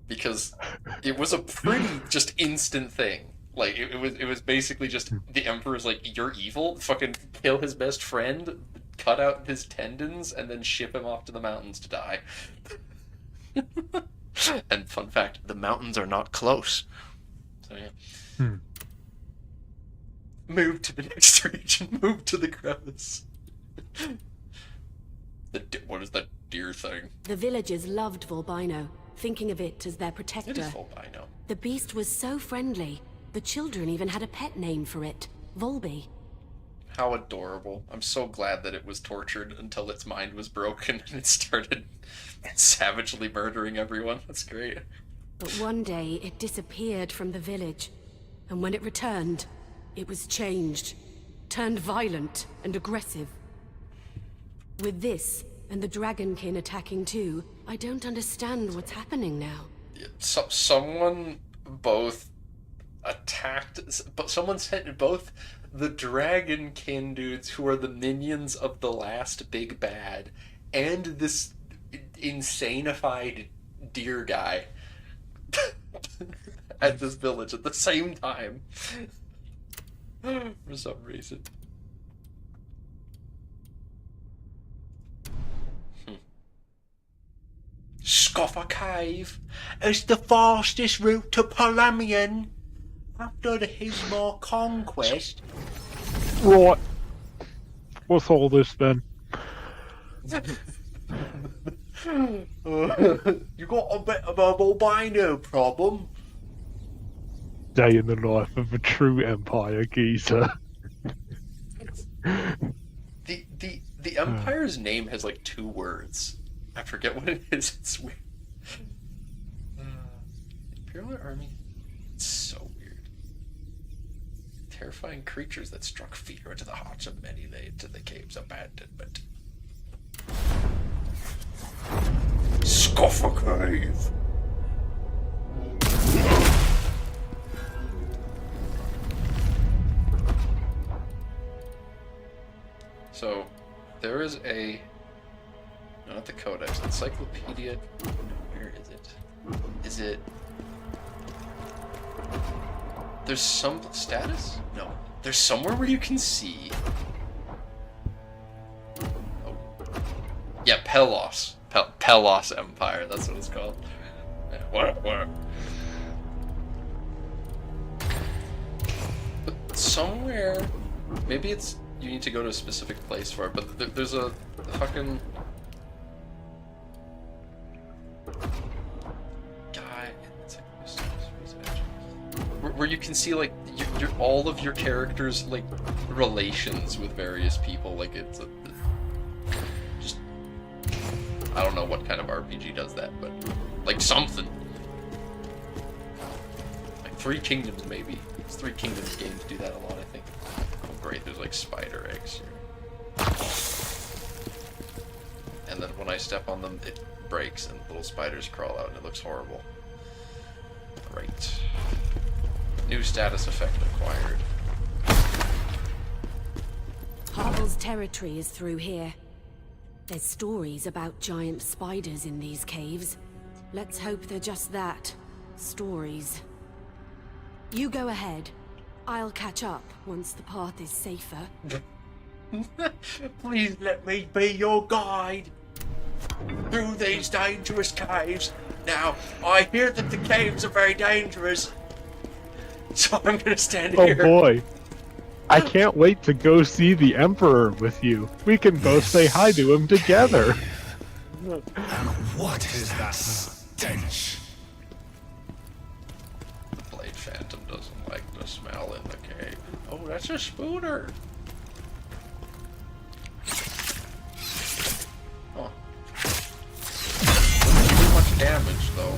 because it was a pretty just instant thing. Like it was basically just the Emperor's like, you're evil, fucking kill his best friend, cut out his tendons, and then ship him off to the mountains to die. And fun fact, the mountains are not close. So yeah. Move to the next region. Move to the crevice. What is that deer thing? The villagers loved Volbino, thinking of it as their It protector. is Volbino. The beast was so friendly. The children even had a pet name for it, Volby. How adorable. I'm so glad that it was tortured until its mind was broken and it started savagely murdering everyone. That's great. But one day it disappeared from the village, and when it returned, it was changed, turned violent and aggressive. With this and the Dragonkin attacking too, I don't understand what's happening now. Someone both attacked, but someone sent both the Dragonkin dudes, who are the minions of the last big bad, and this insanified deer guy at this village at the same time. For some reason. Scoffer Cave is the fastest route to Palamian after the Hismar conquest. Right. What's all this then? You got a bit of a albino problem. Day in the life of a true Empire geezer. The Empire's name has like 2 words. I forget what it is. It's weird. Imperial Army. It's so weird. Terrifying creatures that struck fear into the hearts of many laid to the cave's abandonment. Scoffer Cave. So, there is a... No, not the Codex. Encyclopedia... Where is it? Is it... There's some... Status? No. There's somewhere where you can see... Oh. Yeah, Pelos. Pelos Empire, that's what it's called. Yeah, what? But somewhere... Maybe it's you need to go to a specific place for it, but there's a fucking guy where you can see like your all of your characters' like relations with various people. Like it's just I don't know what kind of RPG does that, but like something. Like Three Kingdoms maybe. It's Three Kingdoms games do that a lot, I think. Oh great, there's like spider eggs here. And then when I step on them, it breaks and little spiders crawl out and it looks horrible. Great. New status effect acquired. Harvel's territory is through here. There's stories about giant spiders in these caves. Let's hope they're just that. Stories. You go ahead. I'll catch up once the path is safer. Please let me be your guide through these dangerous caves. Now, I hear that the caves are very dangerous, so I'm gonna stand Oh here. boy. I can't wait to go see the Emperor with you. We can both say hi to him together. What is that stench? The Blade Phantom doesn't like the smell in the cave. Oh, that's a spooner. Huh. Doesn't do much damage though.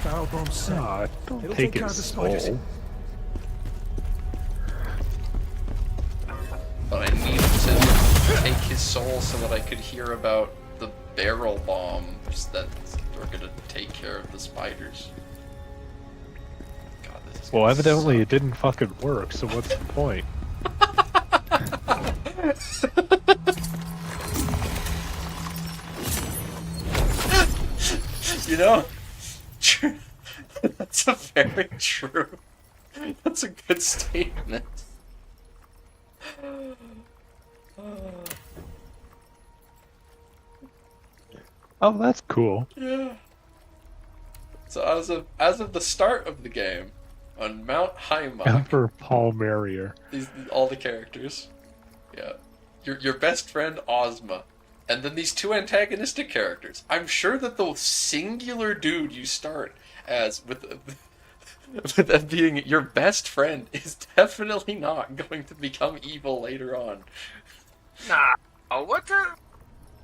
Barrel bomb set. Don't It'll take take out his the spiders. soul. But I needed to take his soul so that I could hear about the barrel bombs that are gonna take care of the spiders. God, this is Well, gonna evidently suck. it didn't fucking work, so what's the point? You know, that's a very true. That's a good statement. Oh, that's cool. Yeah. So as of the start of the game, on Mount Heimak, Emperor Paul Merrier. these all the characters, yeah, your best friend Ozma, and then these two antagonistic characters. I'm sure that the singular dude you start as with them being your best friend is definitely not going to become evil later on. Nah. Oh, what the?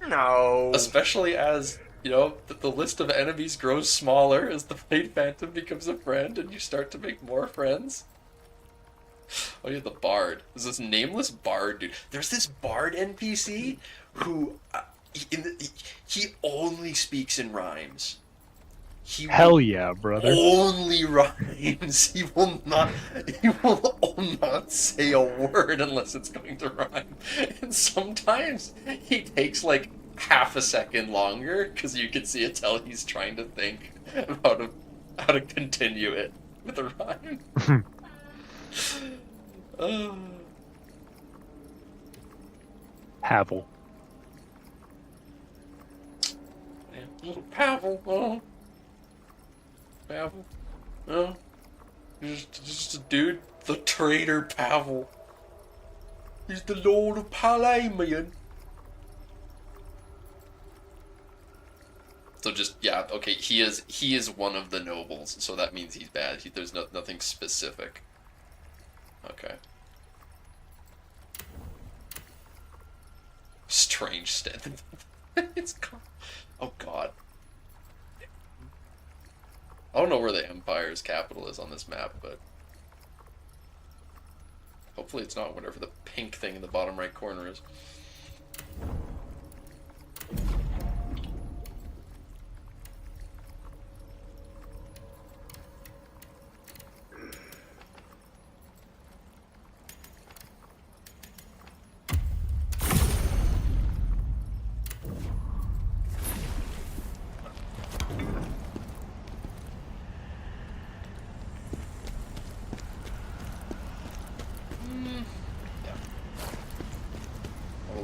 No. Especially as, you know, the list of enemies grows smaller as the Blade Phantom becomes a friend and you start to make more friends. Oh yeah, the Bard. There's this nameless Bard dude. There's this Bard NPC who, he only speaks in rhymes. He Hell yeah, brother. only rhymes. He will not say a word unless it's going to rhyme. And sometimes he takes like half a second longer because you can see it tell he's trying to think of how to continue it with a rhyme. Havel. Pavel, Pavel, no, just a dude, the traitor Pavel. He's the Lord of Palamian. So just yeah, okay. He is one of the nobles, so that means he's bad. There's nothing specific. Okay. Strange step. It's called. Oh God. I don't know where the Empire's capital is on this map, but hopefully it's not whatever the pink thing in the bottom right corner is.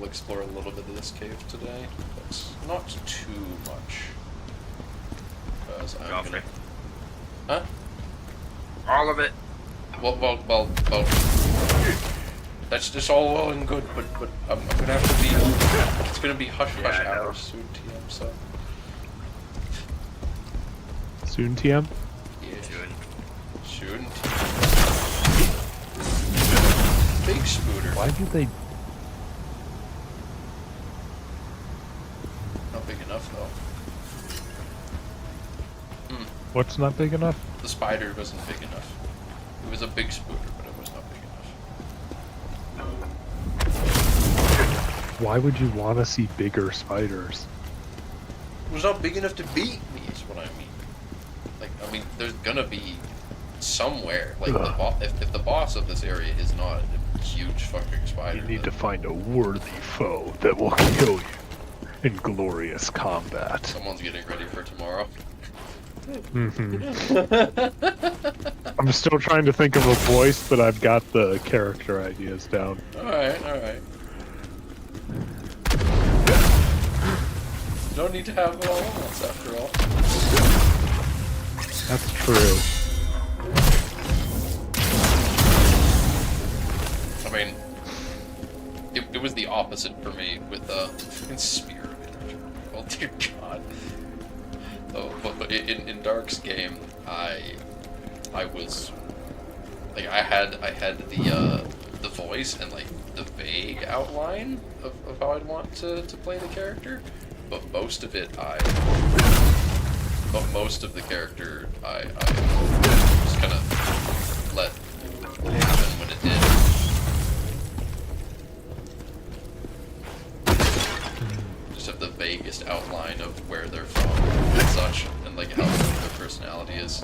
Explore a little bit of this cave today, but not too much. Because I'm gonna... Huh? All of it. Well. That's just all well and good, but I'm gonna have to be. It's gonna be hush hours soon, TM. So. Soon, TM? Yeah. Soon. Big Spooter. Why did they... Not big enough though. What's not big enough? The spider wasn't big enough. It was a big Spooter, but it was not big enough. Why would you want to see bigger spiders? It was not big enough to beat me, is what I mean. Like, I mean, there's gonna be somewhere. Like, if the boss of this area is not a huge fucking spider, You need to then find a worthy foe that will kill you in glorious combat. someone's getting ready for tomorrow. I'm still trying to think of a voice, but I've got the character ideas down. Alright. No need to have it all at once, after all. That's true. I mean, it was the opposite for me with fucking Spear of Energy. Oh dear God. Oh, but in Dark's game, I was like I had the voice and like the vague outline of how I'd want to play the character, but most of the character I just kind of let happen when it did. Just have the vaguest outline of where they're from and such, and like how their personality is.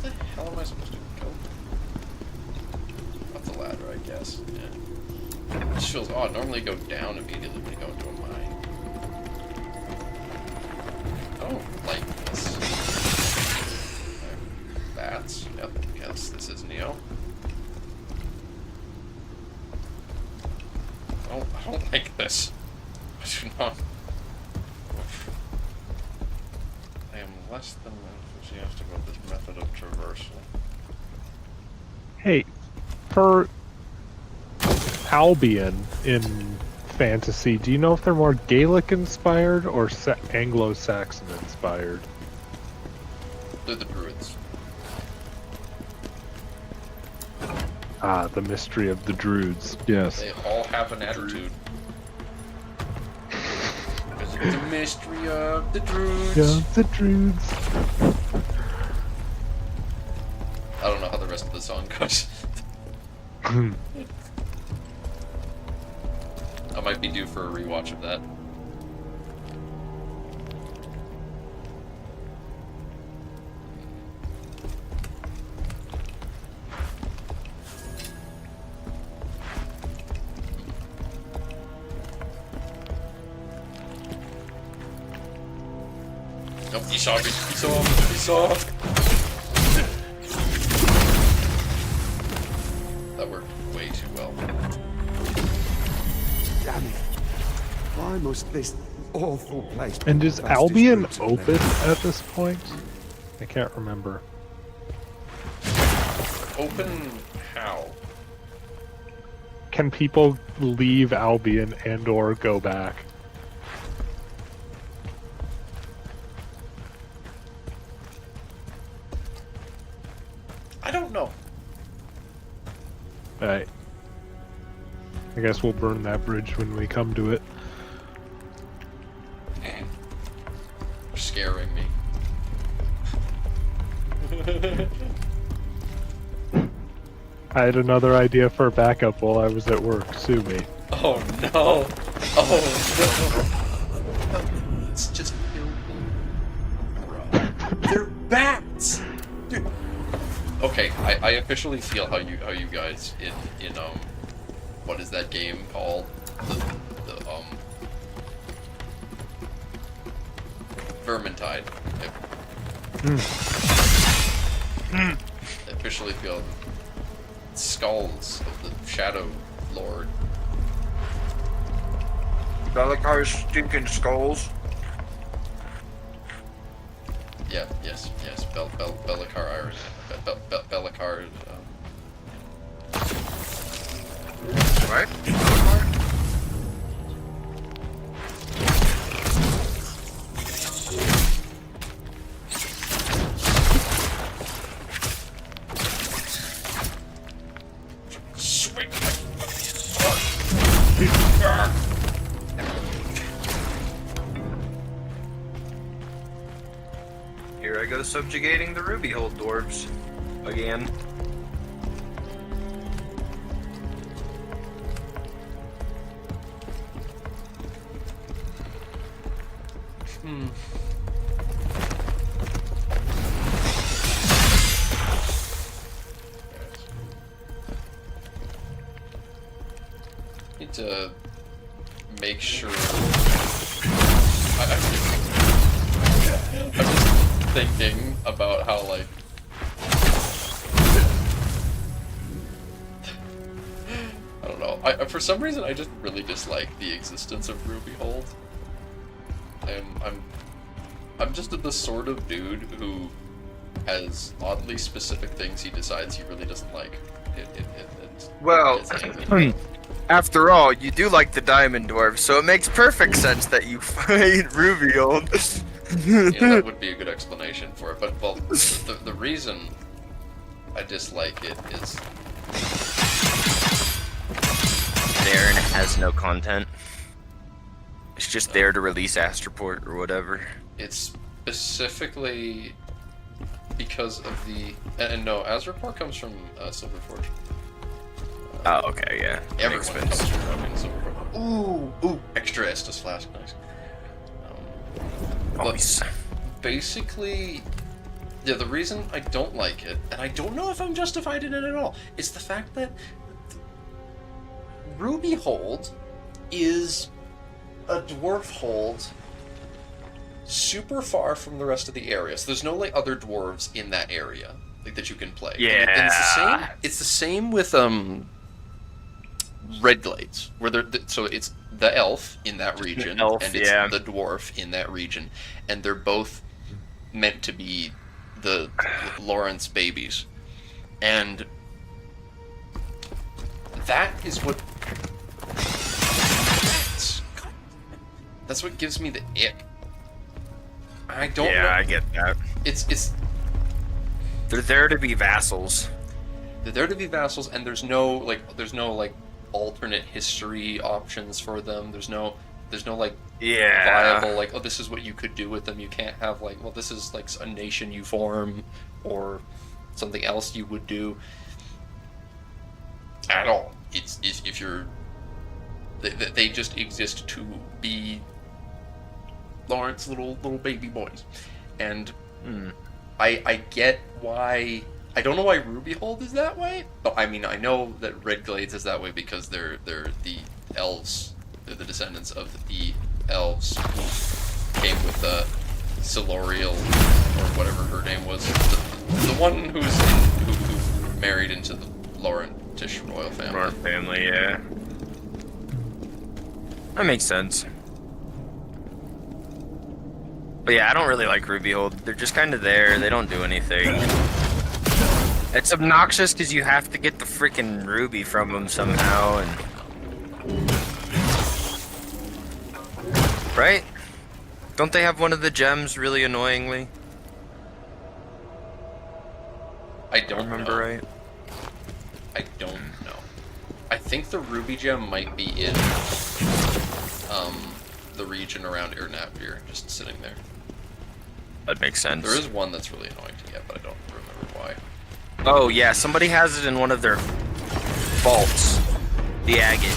What the hell am I supposed to go? Up the ladder, I guess. Yeah. It just feels odd. Normally go down immediately when you go into a mine. I don't like this. Bats. Yep, yes, this is Neo. I don't like this. I do not. I am less than enthusiastic about this method of traversal. Hey, for Albion in fantasy, do you know if they're more Gaelic inspired or Anglo-Saxon inspired? They're the druids. Ah, the mystery of the Druids. Yes. They all have an attitude. Because it's the mystery of the druids. Yeah, the Druids. I don't know how the rest of the song goes. I might be due for a rewatch of that. Nope, he saw me. He saw. That worked way too well. Damn it. Why must this awful place be And is the fastest Albion route to open Neverwhere? at this point? I can't remember. Open how? Can people leave Albion and or go back? I don't know. Right. I guess we'll burn that bridge when we come to it. You're scaring me. I had another idea for a backup while I was at work. Sue me. Oh no! Oh no! It's just kill me. They're bats! Dude. Okay, I officially feel how you guys in what is that game called? The Vermintide. I officially feel skulls of the shadow lord. Belicar's stinking skulls. Yeah, yes, Bellicar Irish. Bellicar. Right? Belicar? Sweet. Here I go subjugating the Ruby Hole dwarves. Again. Need to make sure. I'm just thinking about how, like, I don't know. For some reason, I just really dislike the existence of Ruby Hold. I'm just the sort of dude who has oddly specific things he decides he really doesn't like. Well, it's angry. after all, you do like the Diamond Dwarves, so it makes perfect sense that you fight Ruby Hole. That would be a good explanation for it. But, well, the reason I dislike it is... There and it has no content. It's just there to release Astroport or whatever. It's specifically because of the... And no, Azraport comes from Silverforge. Oh, okay, yeah. Everyone Makes comes sense. from fucking Silverforge. Ooh, extra Estus Flask, nice. Nice. Basically, yeah, the reason I don't like it, and I don't know if I'm justified in it at all, is the fact that Ruby Hold is a dwarf hold super far from the rest of the area. So there's no like other dwarves in that area like that you can play. Yeah. And it's the same. It's the same with Red Glades, where so it's the elf in that region elf, and it's yeah. the dwarf in that region, and they're both meant to be the Lawrence babies, and that is what. That's what gives me the ick. I don't know. Yeah, I get that. It's They're there to be vassals. they're there to be vassals, and there's no alternate history options for them. There's no like Yeah. viable like, oh, this is what you could do with them. You can't have like, well, this is like a nation you form or something else you would do at all. It's if you're they just exist to be Lawrence little baby boys, and I get why. I don't know why Ruby Hold is that way, but I mean I know that Red Glades is that way because they're the elves. They're the descendants of the elves who came with the Silurial or whatever her name was, the one who married into the Laurentish royal family. Our family, yeah. That makes sense. But yeah, I don't really like Ruby Hold. They're just kind of there. They don't do anything. It's obnoxious because you have to get the freaking ruby from them somehow, and right? Don't they have one of the gems really annoyingly? I don't Remember know. right? I don't know. I think the ruby gem might be in the region around Irnapir, just sitting there. That makes sense. There is one that's really annoying to get, but I don't remember why. Oh yeah, somebody has it in one of their vaults. The agate.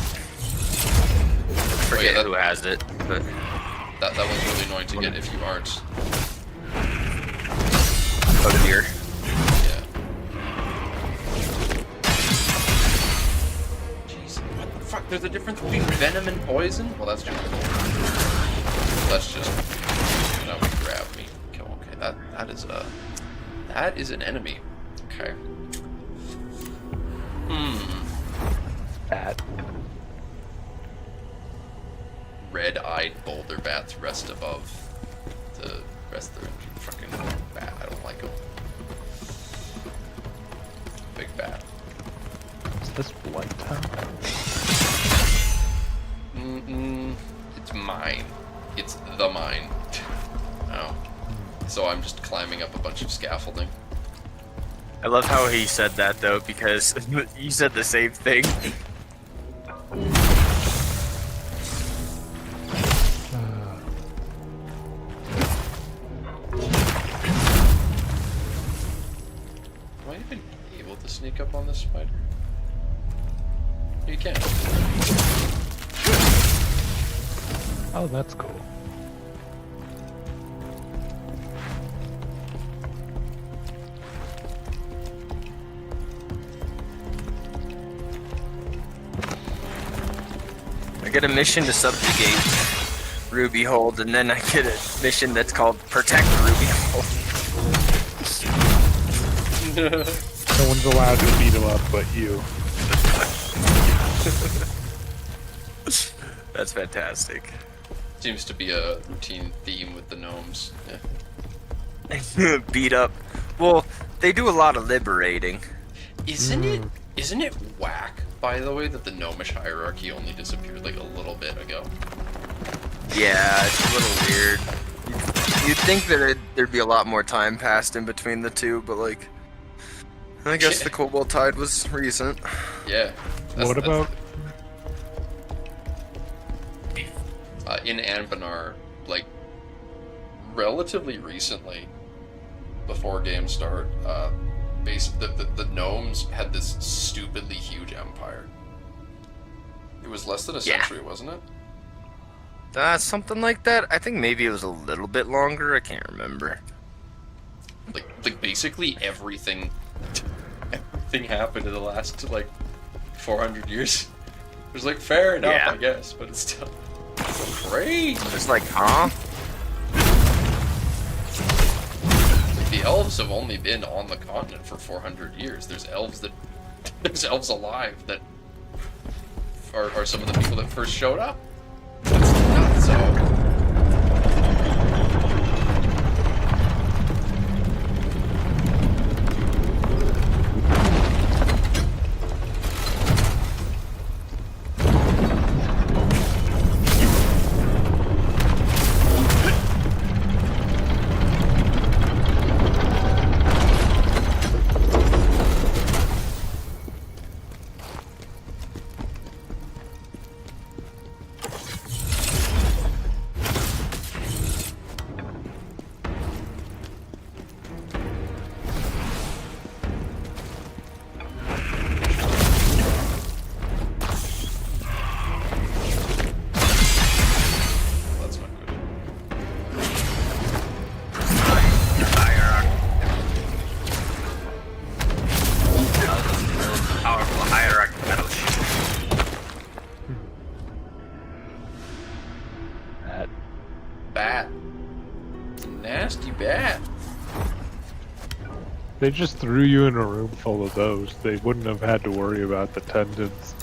Forget who has it, but that one's really annoying to get if you aren't. oh dear. Yeah. Jeez, what the fuck? There's a difference between venom and poison? Well, that's just. Let's just. Grab me. Okay, that is an enemy. Okay. Bat. Red-eyed boulder bats rest above the rest of the fucking bat. I don't like them. Big bat. Is this Blight Town? It's mine. It's the mine. Oh. So I'm just climbing up a bunch of scaffolding. I love how he said that though, because you said the same thing. Am I even able to sneak up on this spider? You can. Oh, that's cool. I get a mission to subjugate Ruby Hold, and then I get a mission that's called Protect Ruby Hold. No one's allowed to beat him up but you. That's fantastic. Seems to be a routine theme with the gnomes. Yeah. Beat up. Well, they do a lot of liberating. Isn't it whack, by the way, that the gnomish hierarchy only disappeared like a little bit ago? Yeah, it's a little weird. You'd think that there'd be a lot more time passed in between the two, but like, I guess the Cobalt Tide was recent. Yeah. What about? In Anbanar, like, relatively recently, before game start, the gnomes had this stupidly huge empire. It was less than a century, wasn't it? Something like that. I think maybe it was a little bit longer. I can't remember. Like basically everything happened in the last like 400 years. It was like fair enough, I guess, but it's still crazy. It's like, huh? The elves have only been on the continent for 400 years. There's elves alive that are some of the people that first showed up. That's not so. They just threw you in a room full of those. They wouldn't have had to worry about the tendons.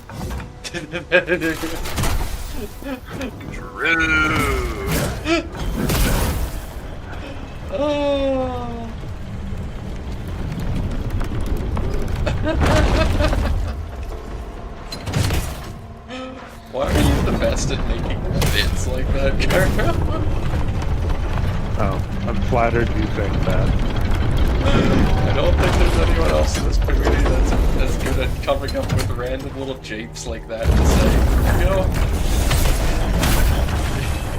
True. Oh. Why are you the best at making bits like that, Carol? Oh, I'm flattered you think that. I don't think there's anyone else in this community that's as good at coming up with random little japes like that to say, you know.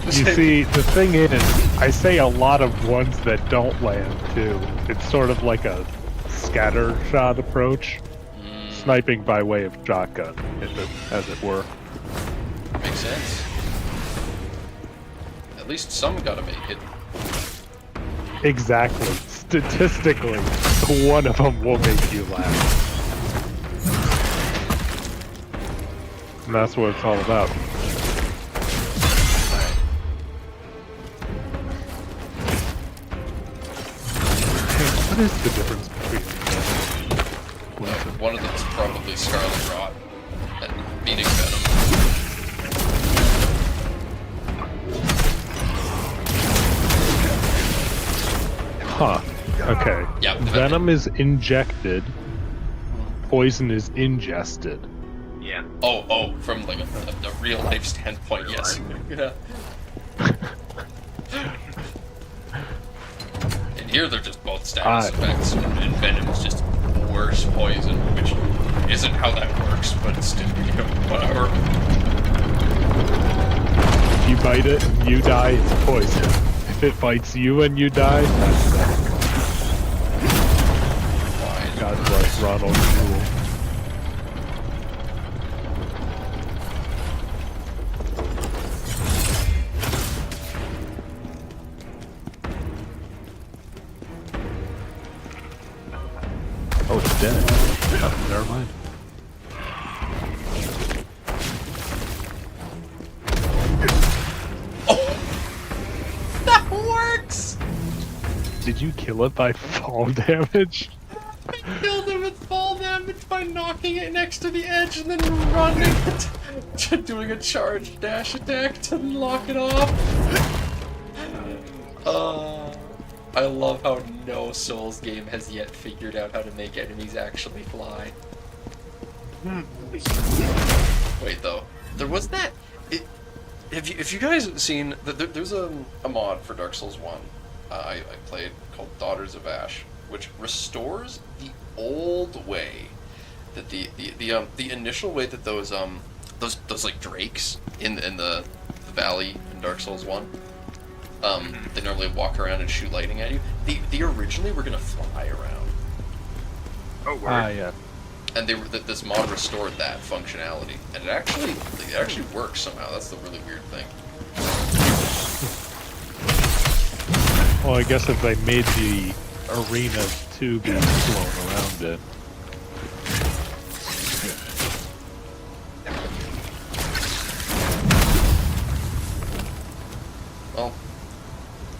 You see, the thing is, I say a lot of ones that don't land, too. It's sort of like a scatter shot approach. Sniping by way of shotgun, as it were. Makes sense. At least some gotta make it. Exactly. Statistically, one of them will make you laugh. And that's what it's all about. What is the difference between One of them is probably Scarlet Rot, and Meaning Venom. Huh. Okay. Yeah, Venom is injected. Poison is ingested. Yeah. Oh, from like a real life standpoint, yes. Yeah. And here they're just both status effects, and Venom is just worse poison, which isn't how that works, but it's still, you know, whatever. If you bite it and you die, it's poison. If it bites you and you die, that's Venom. God bless Ronald Jewell. Oh, it's dead. Oh, never mind. That works! Did you kill it by fall damage? I killed him with fall damage by knocking it next to the edge and then running it, doing a charge dash attack to lock it off. I love how no Souls game has yet figured out how to make enemies actually fly. Wait though, there was that. If you guys seen there's a mod for Dark Souls 1 I played called Daughters of Ash, which restores the old way that the initial way that those like drakes in the valley in Dark Souls 1, they normally walk around and shoot lightning at you. They originally were gonna fly around. Oh, word. Yeah. And this mod restored that functionality, and it actually works somehow. That's the really weird thing. Well, I guess if they made the arena to be flown around it. Well,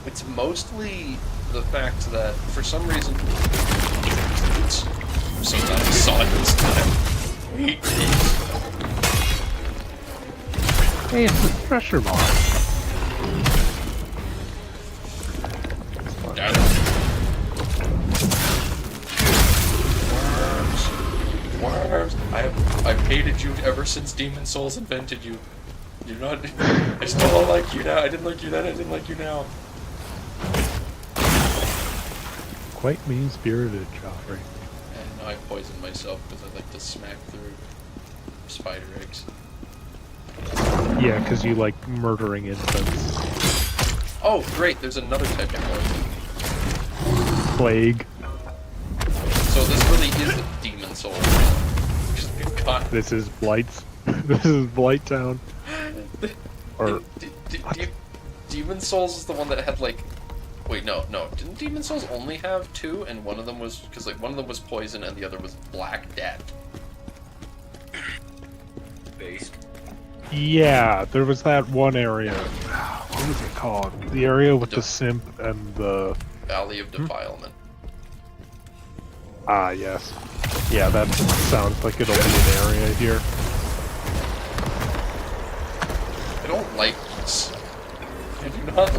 it's mostly the fact that for some reason sometimes saw it this time. Hey, it's a pressure mod. Worms. I've hated you ever since Demon Souls invented you. You're not. I still don't like you now. I didn't like you then. I didn't like you now. Quite mean-spirited, Joffrey. And now I poison myself because I like to smack through spider eggs. Yeah, because you like murdering infants. Oh, great! There's another type of poison. Plague. So this really is a Demon Soul. God. This is Blight's. This is Blight Town. Or Demon Souls is the one that had like. Wait, no. Didn't Demon Souls only have two, and one of them was because like one of them was poison and the other was Black Death. Based. yeah, there was that one area. What was it called? The area with the simp and the Valley of Defilement. Ah, yes. Yeah, that sounds like it'll be an area here. I don't like this. I'm not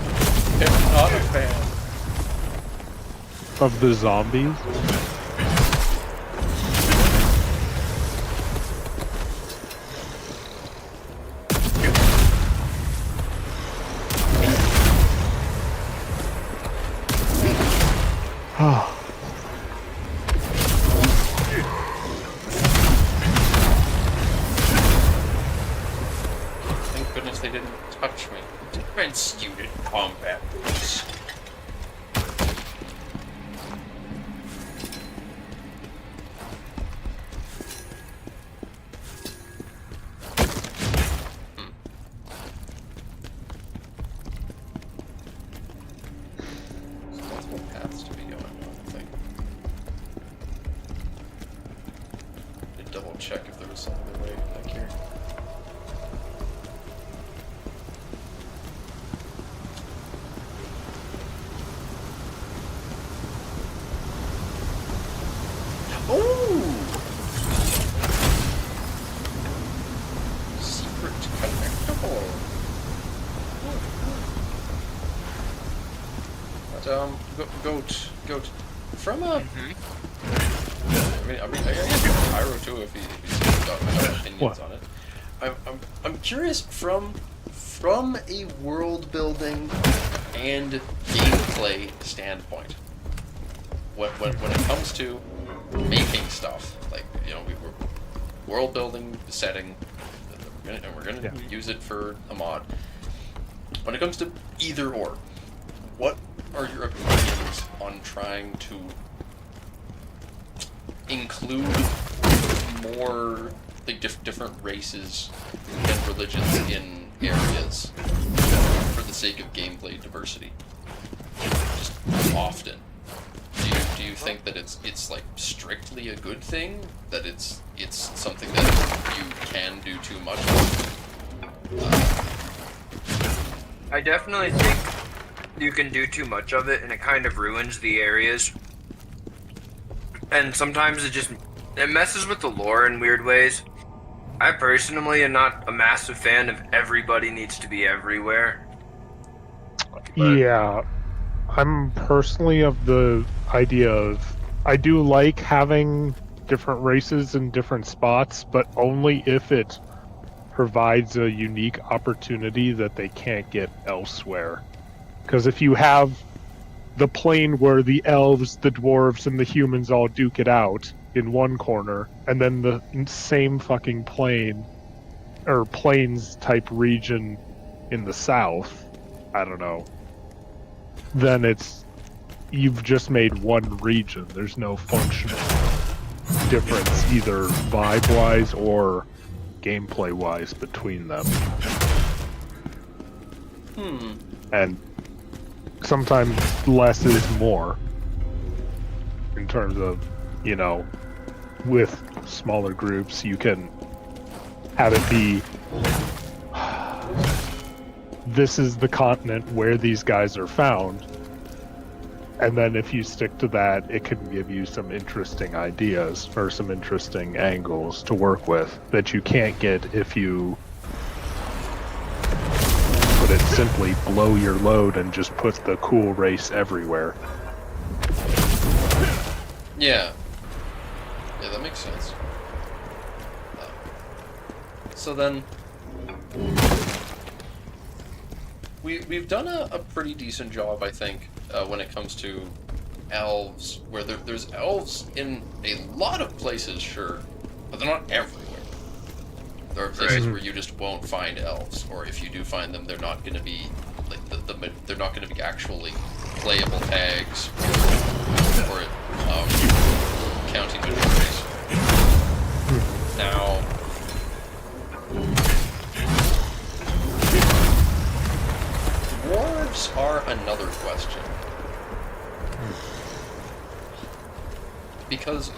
a fan. Of the zombies? Ah. Thank goodness they didn't touch me. Different student combat boots. Multiple paths to be going on, I think. I'd double check if there was some other way back here. goat. From a, I guess Pyro too if he's got opinions on it. I'm curious from a world building and gameplay standpoint. When it comes to making stuff, like we were world building, setting, and we're gonna use it for a mod. When it comes to either or, what are your opinions on trying to include more like different races and religions in areas for the sake of gameplay diversity? Just often. Do you think that it's like strictly a good thing? That it's something that you can do too much of? I definitely think you can do too much of it, and it kind of ruins the areas. And sometimes it messes with the lore in weird ways. I personally am not a massive fan of everybody needs to be everywhere. Yeah, I'm personally of the idea of I do like having different races in different spots, but only if it provides a unique opportunity that they can't get elsewhere. Because if you have the plane where the elves, the dwarves, and the humans all duke it out in one corner, and then the same fucking plane, or plains type region in the south, I don't know, then you've just made one region. There's no functional difference, either vibe-wise or gameplay-wise between them. And sometimes less is more in terms of, with smaller groups, you can have it be this is the continent where these guys are found, and then if you stick to that, it can give you some interesting ideas or some interesting angles to work with that you can't get if you put it simply, blow your load and just put the cool race everywhere. Yeah, that makes sense. So then, we've done a pretty decent job, I think, when it comes to elves, where there's elves in a lot of places, sure, but they're not everywhere. There are places where you just won't find elves, or if you do find them, they're not going to be like they're not going to be actually playable tags or counting majorities. Now, dwarves are another question. Because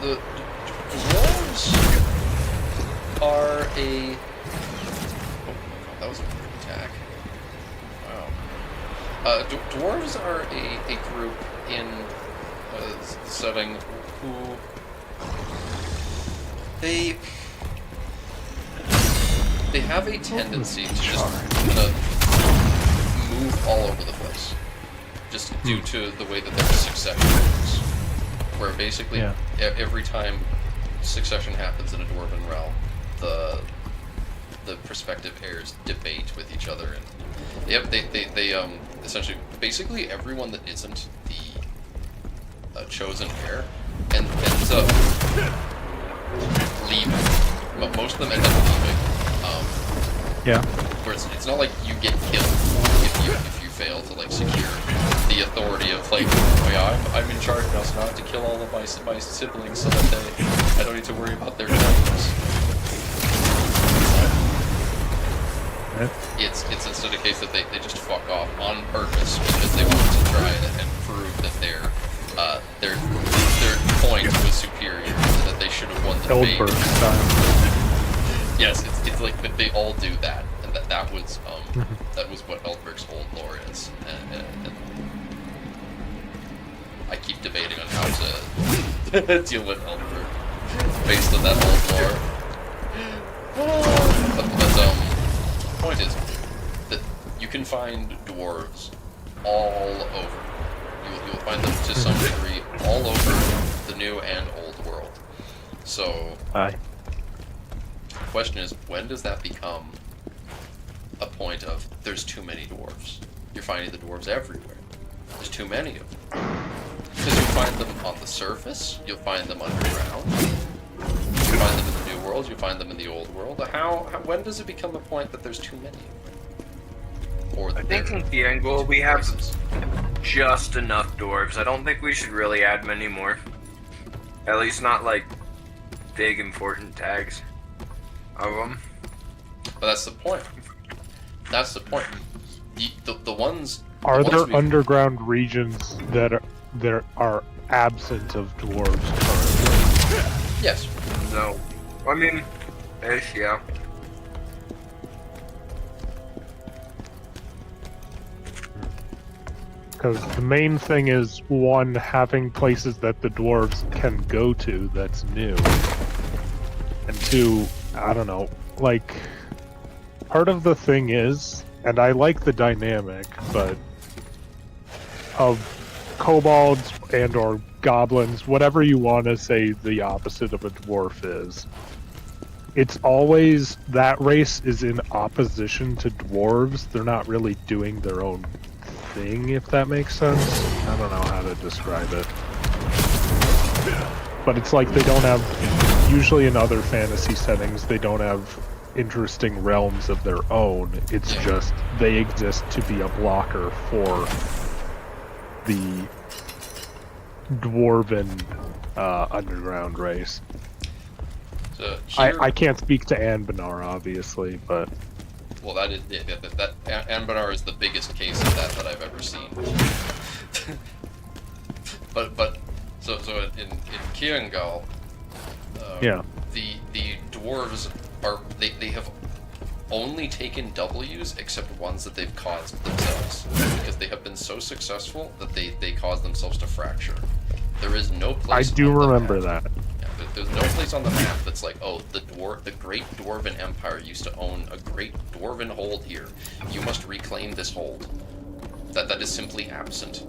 the dwarves are a... Oh, that was a weird attack. Wow. Dwarves are a group in a setting who... They have a tendency to just move all over the place. Just due to the way that their succession works. Where basically, every time succession happens in a dwarven realm, the prospective heirs debate with each other, and they essentially, basically everyone that isn't the chosen heir ends up leaving. But most of them end up leaving. Where it's not like you get killed if you fail to like secure the authority of like, oh yeah, I'm in charge now, so I have to kill all of my siblings so that I don't need to worry about their claims. It's instead a case that they just fuck off on purpose because they want to try and prove that their point was superior, that they should have won the debate. Eldberg style. Yes, it's like they all do that, and that was what Eldberg's old lore is, and I keep debating on how to deal with Eldberg based on that old lore. But the point is that you can find dwarves all over. You'll find them to some degree all over the new and old world. So, Aye. the question is, when does that become a point of there's too many dwarves? You're finding the dwarves everywhere. There's too many of them. Because you'll find them on the surface, you'll find them underground, you'll find them in the new world, you'll find them in the old world. When does it become a point that there's too many? Or I think in Kiangol we have just enough dwarves. I don't think we should really add many more. At least not like big important tags of them. But that's the point. That's the point. The ones... Are the there ones we've- underground regions that are absent of dwarves currently? Yes. No. I mean, ish, yeah. Because the main thing is, one, having places that the dwarves can go to that's new. And two, I don't know, like, part of the thing is, and I like the dynamic, but of kobolds and or goblins, whatever you want to say the opposite of a dwarf is, it's always, that race is in opposition to dwarves. They're not really doing their own thing, if that makes sense. I don't know how to describe it. But it's like they don't have, usually in other fantasy settings, they don't have interesting realms of their own. It's just, they exist to be a blocker for the dwarven underground race. So here, I can't speak to Anbanar, obviously, but... well, that is that Anbanar is the biggest case of that I've ever seen. but so in Kiangal, yeah, the dwarves are they have only taken W's except ones that they've caused themselves, because they have been so successful that they cause themselves to fracture. There is no place. I do on the remember map- that. Yeah, there's no place on the map that's like, oh, the Great Dwarven Empire used to own a great dwarven hold here. You must reclaim this hold. That is simply absent.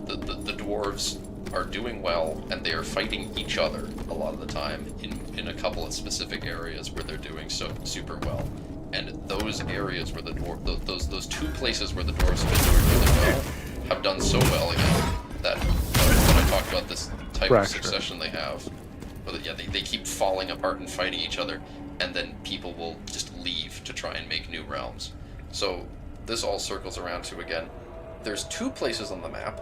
The dwarves are doing well, and they are fighting each other a lot of the time in a couple of specific areas where they're doing so super well. And those areas where the those two places where the dwarves have been doing really well have done so well again that when I talk about this type of succession they have, but yeah, they keep falling apart and fighting each other, and then people will just leave to try and make new realms. So this all circles around to, again, there's two places on the map,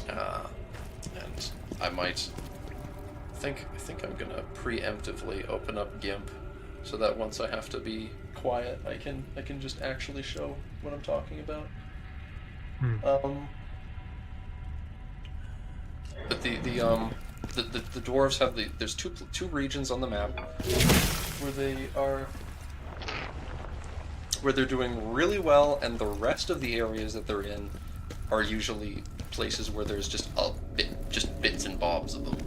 and I think I'm gonna preemptively open up GIMP so that once I have to be quiet, I can just actually show what I'm talking about. But the dwarves have there's two regions on the map where they're doing really well, and the rest of the areas that they're in are usually places where there's just bits and bobs of them.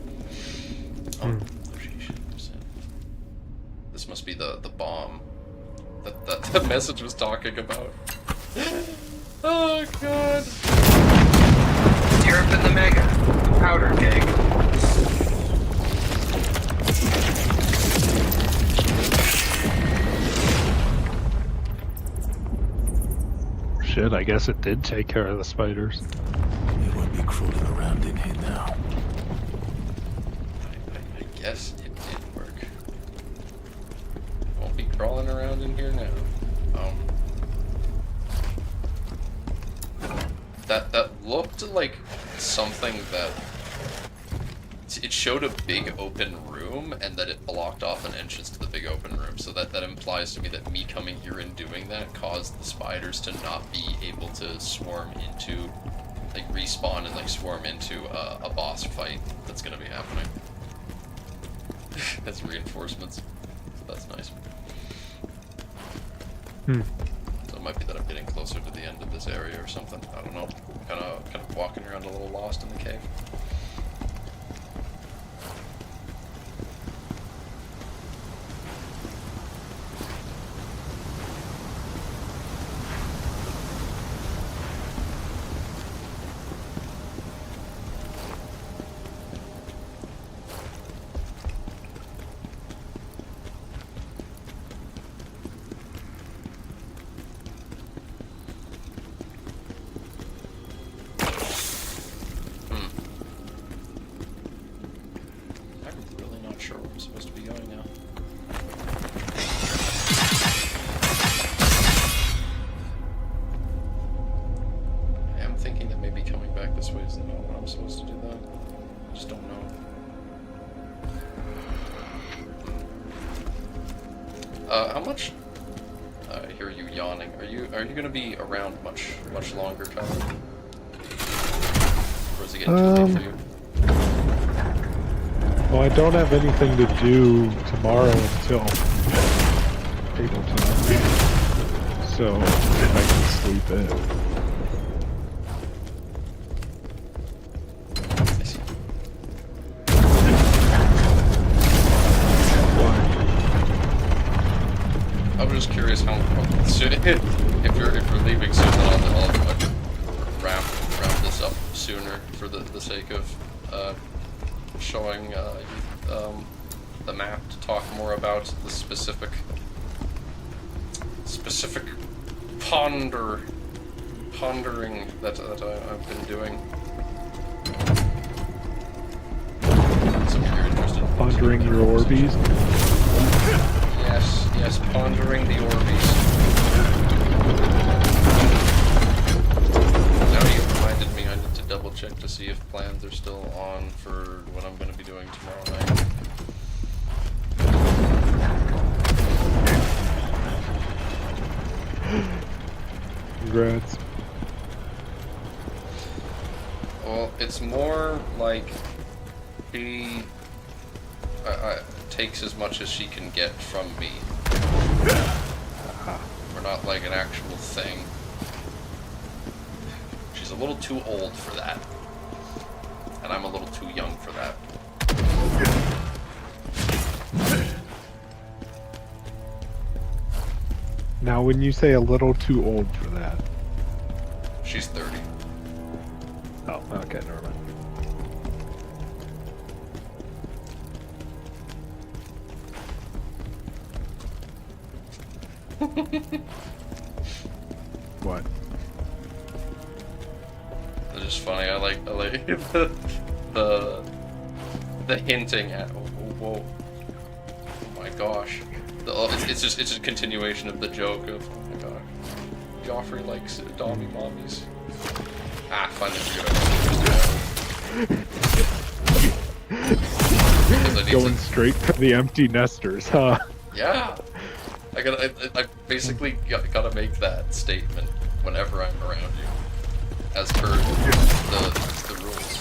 This must be the bomb that the message was talking about. Oh god. Syrup in the mega. Powder keg. Shit, I guess it did take care of the spiders. They won't be crawling around in here now. I guess it did work. Won't be crawling around in here now. That looked like something that it showed a big open room, and that it blocked off an entrance to the big open room. So that implies to me that me coming here and doing that caused the spiders to not be able to swarm into, like, respawn and like swarm into a boss fight that's gonna be happening. That's reinforcements. That's nice. So it might be that I'm getting closer to the end of this area or something. I don't know. Kind of walking around a little lost in the cave. this way isn't what I'm supposed to do that. I just don't know. How much? I hear you yawning. Are you gonna be around much longer, Tyler? Or is it getting too late for you? Well, I don't have anything to do tomorrow until Ableton, so I can sleep in. I see. I was just curious how soon, if you're leaving soon, then I'll wrap this up sooner for the sake of showing the map to talk more about the specific pondering that I've been doing. So if you're interested in Pondering your Orbeez? Yes, pondering the Orbeez. Now you reminded me I need to double check to see if plans are still on for what I'm going to be doing tomorrow night. Congrats. Well, it's more like she takes as much as she can get from me. We're not like an actual thing. She's a little too old for that. And I'm a little too young for that. Now, when you say a little too old for that. She's 30. Oh, okay, never mind. What? It's just funny. I like the hinting at. Whoa. Oh my gosh. It's just a continuation of the joke of, oh my god, Joffrey likes Dommy mommies. Ah, finally figured out. Going straight for the empty nesters, huh? Yeah. I basically gotta make that statement whenever I'm around you, as per the rules.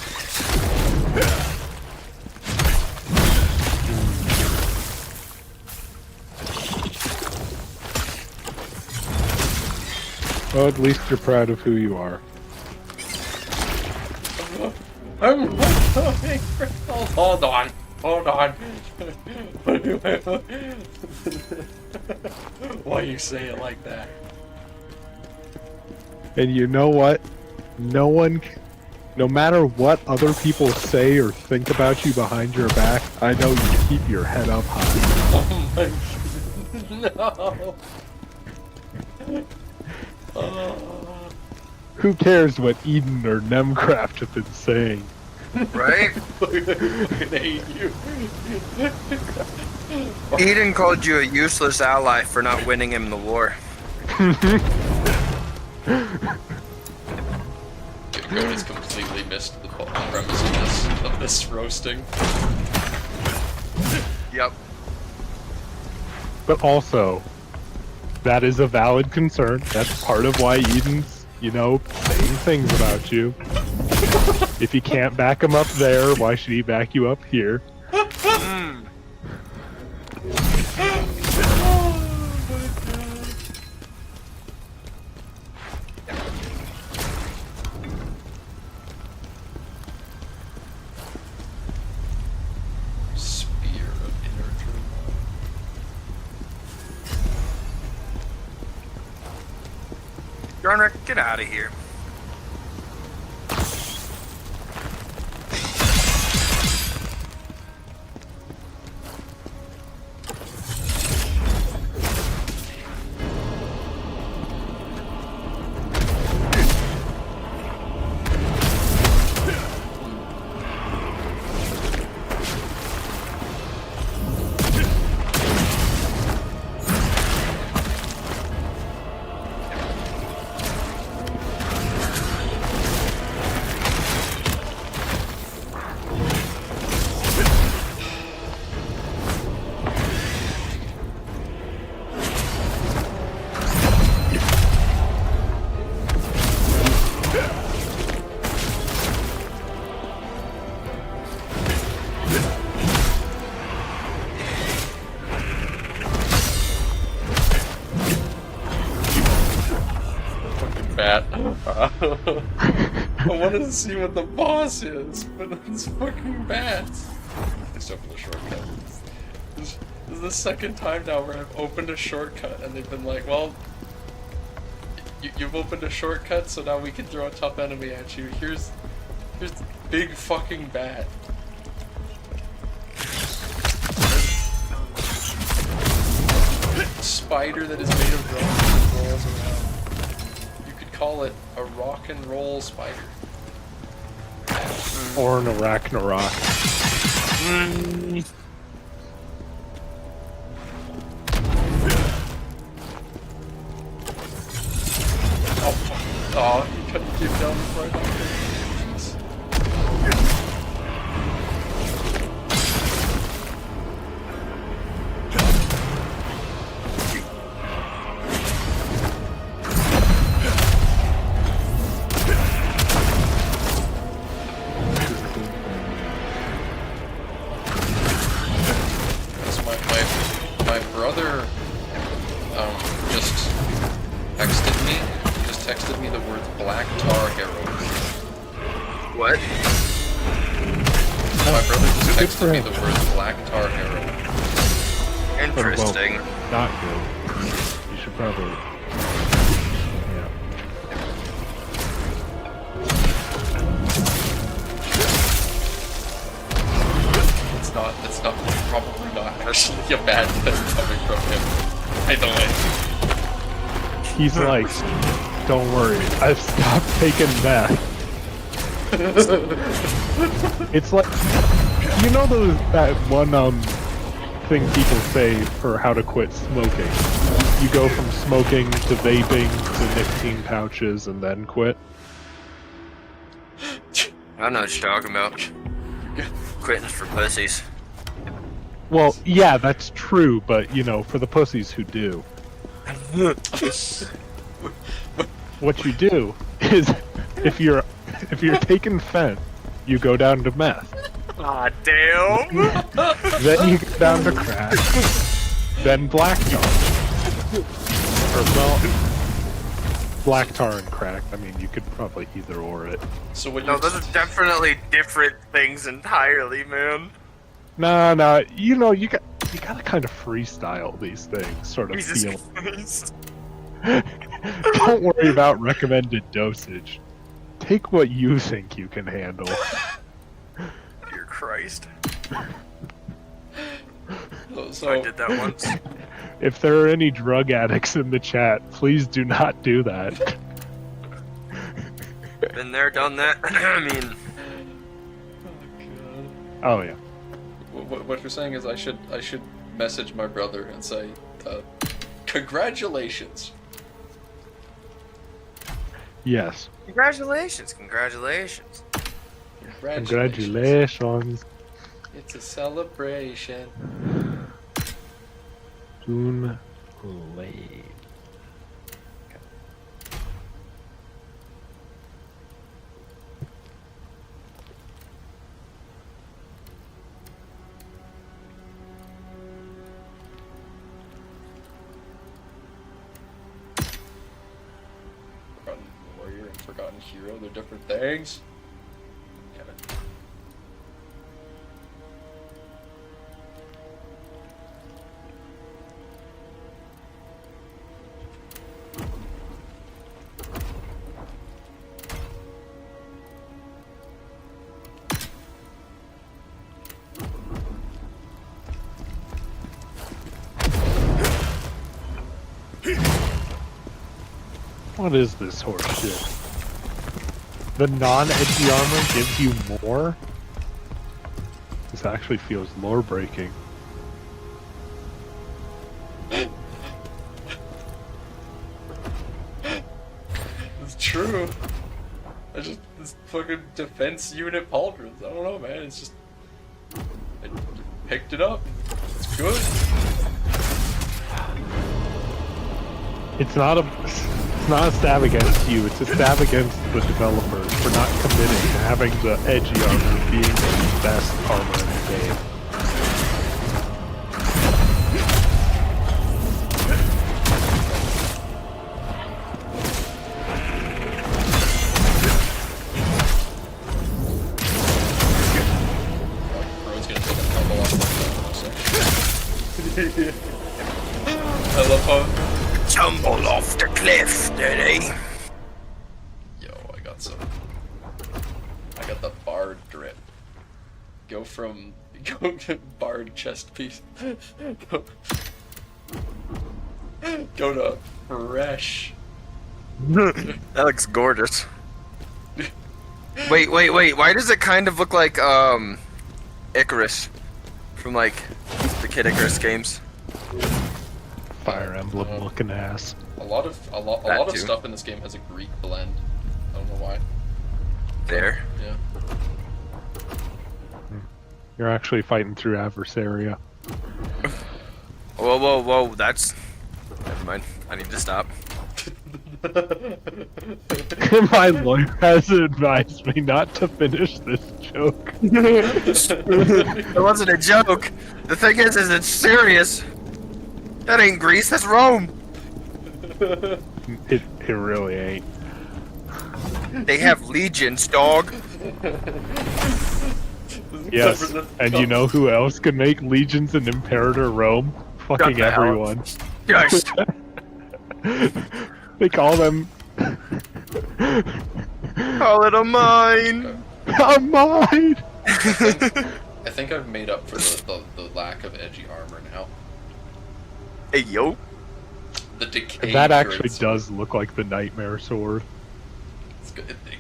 Well, at least you're proud of who you are. Hold on. Why you say it like that? And you know what? No matter what other people say or think about you behind your back, I know you keep your head up high. Oh my no. Who cares what Eden or Nemcraft have been saying? Right? I hate you. Eden called you a useless ally for not winning him the war. Cody's completely missed the premise of this roasting. Yep. But also, that is a valid concern. That's part of why Eden's, saying things about you. If he can't back him up there, why should he back you up here? Spear of inner turmoil. Yarnrick, get out of here. wanted to see what the boss is, but it's fucking bats. Let's open the shortcut. This is the second time now where I've opened a shortcut and they've been like, well, you've opened a shortcut, so now we can throw a tough enemy at you. Here's the big fucking bat. Spider that is made of rocks and rolls around. You could call it a rock and roll spider. Or an arachnarok. Oh, he couldn't keep down before I got there. My brother just texted me the words black tar heroes. What? My brother just texted me the words black tar heroes. Interesting. Well, not good. You should probably. Yeah. It's not probably not actually a bad thing coming from him. I don't like He's like, don't worry, I've stopped taking meth. It's like, you know that one thing people say for how to quit smoking. You go from smoking to vaping to nicotine pouches and then quit. I know what you're talking about. Quitting's for pussies. Well, yeah, that's true, but you know, for the pussies who do. What you do is, if you're taking fent, you go down to meth. Ah, damn! Then you go down to crack. Then black tar. Or well, black tar and crack. I mean, you could probably either or it. So what? No, those are definitely different things entirely, man. Nah. You know, you gotta kind of freestyle these things, sort of Jesus feel. Christ. Don't worry about recommended dosage. Take what you think you can handle. Dear Christ. So I did that once. If there are any drug addicts in the chat, please do not do that. Been there, done that. I mean, Oh yeah. what you're saying is I should message my brother and say, congratulations. Yes. congratulations. Congratulations. It's a celebration. Soon late. Forgotten warrior and forgotten hero, they're different things. Damn it. What is this horse shit? The non-edgy armor gives you more? This actually feels lore breaking. It's true. This fucking defense unit pauldrons. I don't know, man. It's just I picked it up. It's good. It's not a stab against you, it's a stab against the developers for not committing to having the edgy armor being the best armor in the game. I love how. Tumble off the cliff, did he? Yo, I got the bard drip. Go to bard chest piece. Go to fresh. That looks gorgeous. Wait. Why does it kind of look like Icarus from like the Kid Icarus games? Fire Emblem looking ass. A lot of too. stuff in this game has a Greek blend. I don't know why. There. Yeah. You're actually fighting through Adversaria. Whoa, that's... Never mind, I need to stop. My lawyer has advised me not to finish this joke. It wasn't a joke. The thing is it's serious. That ain't Greece, that's Rome. It really ain't. They have legions, dog. Yes, and you know who else could make legions in Imperator Rome? Fucking the hell. everyone. Yes. They call them... Call it a mine. A mine! I think I've made up for the lack of edgy armor now. Hey, yo. The decay. That actually does look like the Nightmare Sword. It's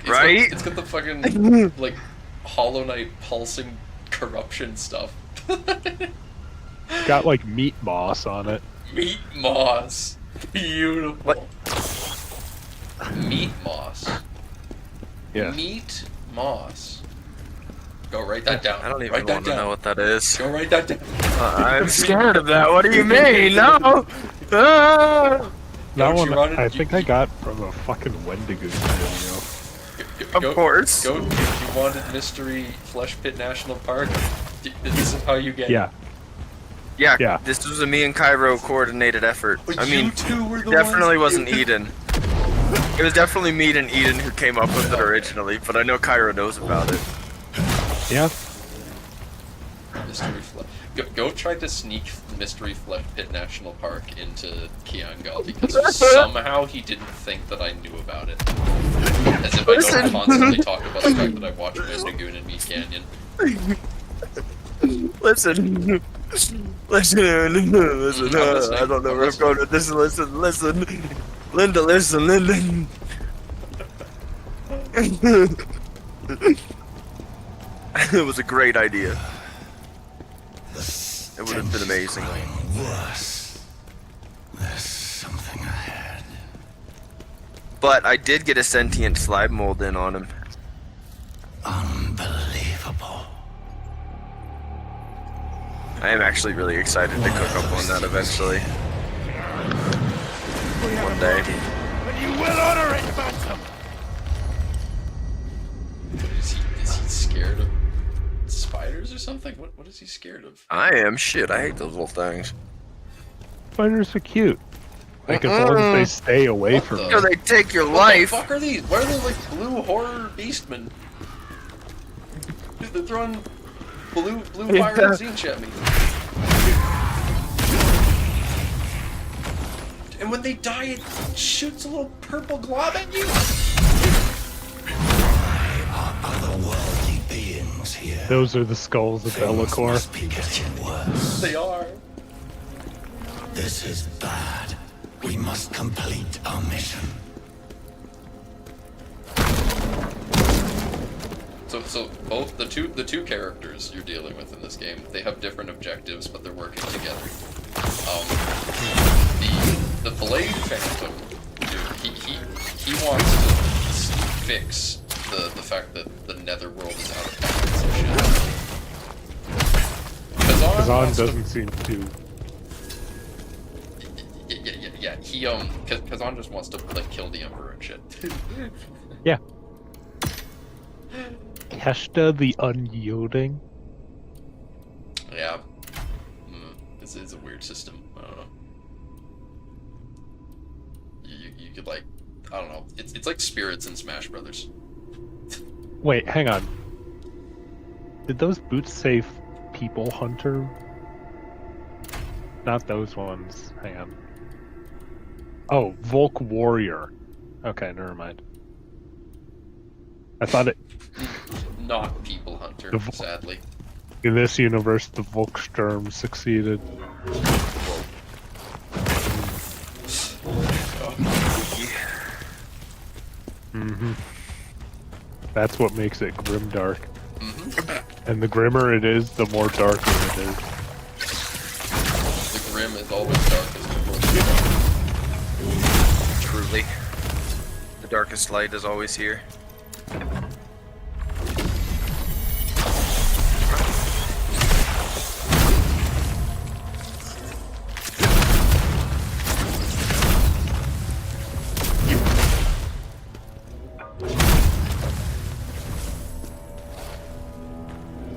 Right? It's got the fucking like Hollow Knight pulsing corruption stuff. Got like meat moss on it. Meat moss. Beautiful. What? Meat moss. Yeah. Meat moss. Go write that down. I don't even write that want to down. know what that is. Go write that down. I'm scared of that. What do you mean? No. Ah! That Don't one, you run it? I think I got from a fucking Wendigoon video. Of course. Go. You wanted Mystery Flesh Pit National Park. This is how you get. Yeah. Yeah, this was a me and Cairo coordinated effort. But I mean, you two were the definitely ones- wasn't Eden. It was definitely me and Eden who came up with it originally, but I know Cairo knows about it. Yeah. Mystery Flesh. Go try to sneak Mystery Flesh Pit National Park into Kiangal because somehow he didn't think that I knew about it. As if I don't constantly talk about the fact that I watched Wendigoon and Meat Canyon. Listen. Listen. I don't know where I'm going with this. Listen. Linda, listen. It was a great idea. It would have been amazing. Worse. There's something ahead. But I did get a sentient slime mold in on him. Unbelievable. I am actually really excited to cook up on that eventually. One day. But you will honor it, Phantom! Is he scared of spiders or something? What is he scared of? I am. Shit, I hate those little things. Spiders are cute. Like, as long as they stay away What from the- me. So they take your What life. the fuck are these? Why are they like blue horror beastmen? Dude, they're throwing blue fire and zinch at me. And when they die, it shoots a little purple glob at you. Otherworldly beings here. Those are the skulls of Bellicor. Must be getting worse. They are. This is bad. We must complete our mission. So both the two characters you're dealing with in this game, they have different objectives, but they're working together. The Blade Phantom, dude, he wants to fix the fact that the Netherworld is out of balance and shit. Khazan doesn't seem to. Yeah. Khazan just wants to like kill the Emperor and shit. Yeah. Keshta the Unyielding. Yeah. This is a weird system. I don't know. You could like, I don't know. It's like spirits in Smash Brothers. Wait, hang on. Did those boots say People Hunter? not those ones. Hang on. Oh, Volk Warrior. Okay, never mind. I thought it Not People Hunter, The vo- sadly. in this universe the Volksturm succeeded. Mm-hmm. That's what makes it grimdark. Mm-hmm. And the grimmer it is, the more darker it is. The grim is always darkest before the dawn. Truly. The darkest light is always here.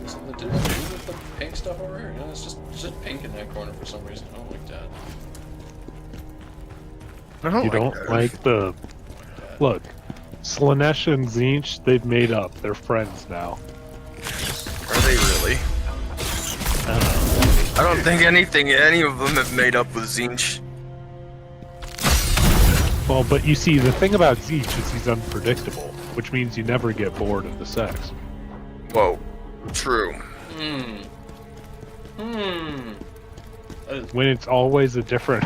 Something to do with the pink stuff over here? You know, it's just pink in that corner for some reason. I don't like that. You don't like the... Look, Slaanesh and Tzeentch, they've made up. They're friends now. Are they really? I don't know. I don't think any of them have made up with Tzeentch. Well, but you see, the thing about Tzeentch is he's unpredictable, which means you never get bored of the sex. Whoa. True. That is When it's always a different...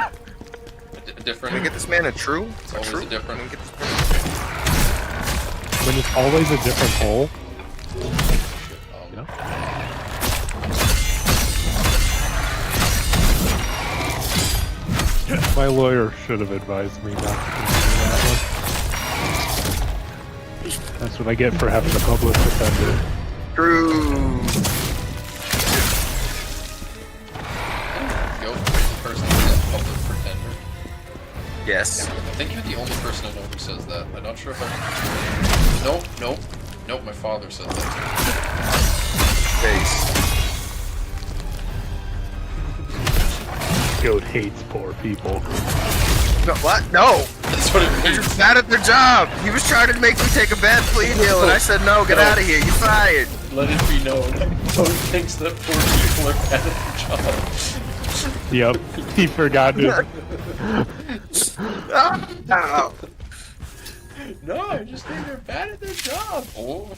different. Can we get this man a true? It's always a different. Can we get this man when it's always a different hole, you know? My lawyer should have advised me not to do that one. That's what I get for having a public defender. True. Go the person who's a public pretender. Yes. I think you're the only person I know who says that. I'm not sure if I... Nope, my father said that. Face. Goat hates poor people. No, what? No! That's what it They're means. bad at their job! He was trying to make me take a bad plea deal, and I said, no, get out of here, you're fired! Let it be known. Toad thinks that poor people are bad at their job. Yep, he forgot to... Ah, No, I just think they're bad at their job. Oh.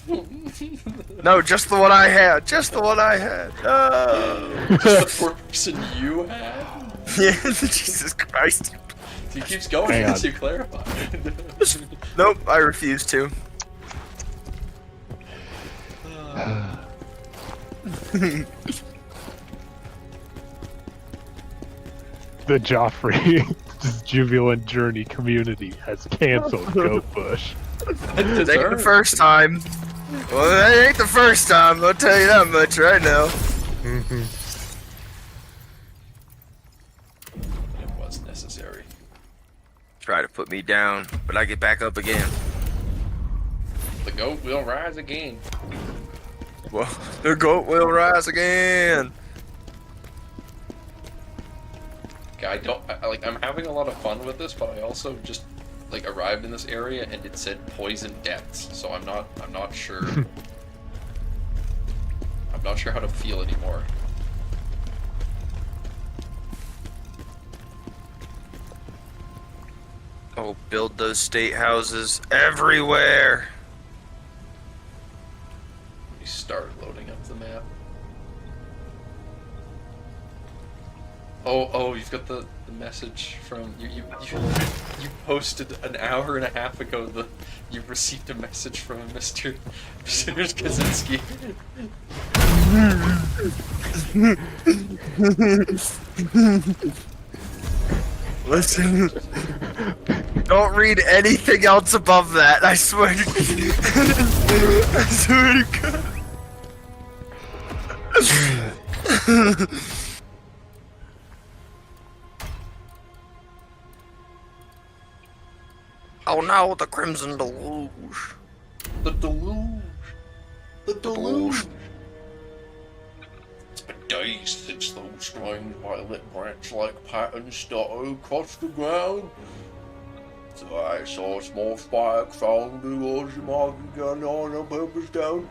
no, just the one I had. Just the one I had. Just the poor person you had. Yeah, Jesus Christ. He keeps going Hang on. until you clarify. Nope, I refuse to. The Joffrey Jubilant Journey community has canceled Goat Bush. It ain't the first time. Well, that ain't the first time, I'll tell you that much right now. It was necessary. Try to put me down, but I get back up again. The goat will rise again. Well, the goat will rise again. I'm having a lot of fun with this, but I also just like arrived in this area and it said poison depths, so I'm not sure. I'm not sure how to feel anymore. Oh, build those state houses everywhere. We started loading up the map. Oh, you've got the message from you posted an hour and a half ago you received a message from Mr. Kaczynski. Listen, don't read anything else above that, I swear to I swear to God. Oh no, the Crimson Deluge. The deluge. The deluge. It's been days since those strange violet branch-like patterns started across the ground. So I saw a small spark falling towards the market gun on purpose down.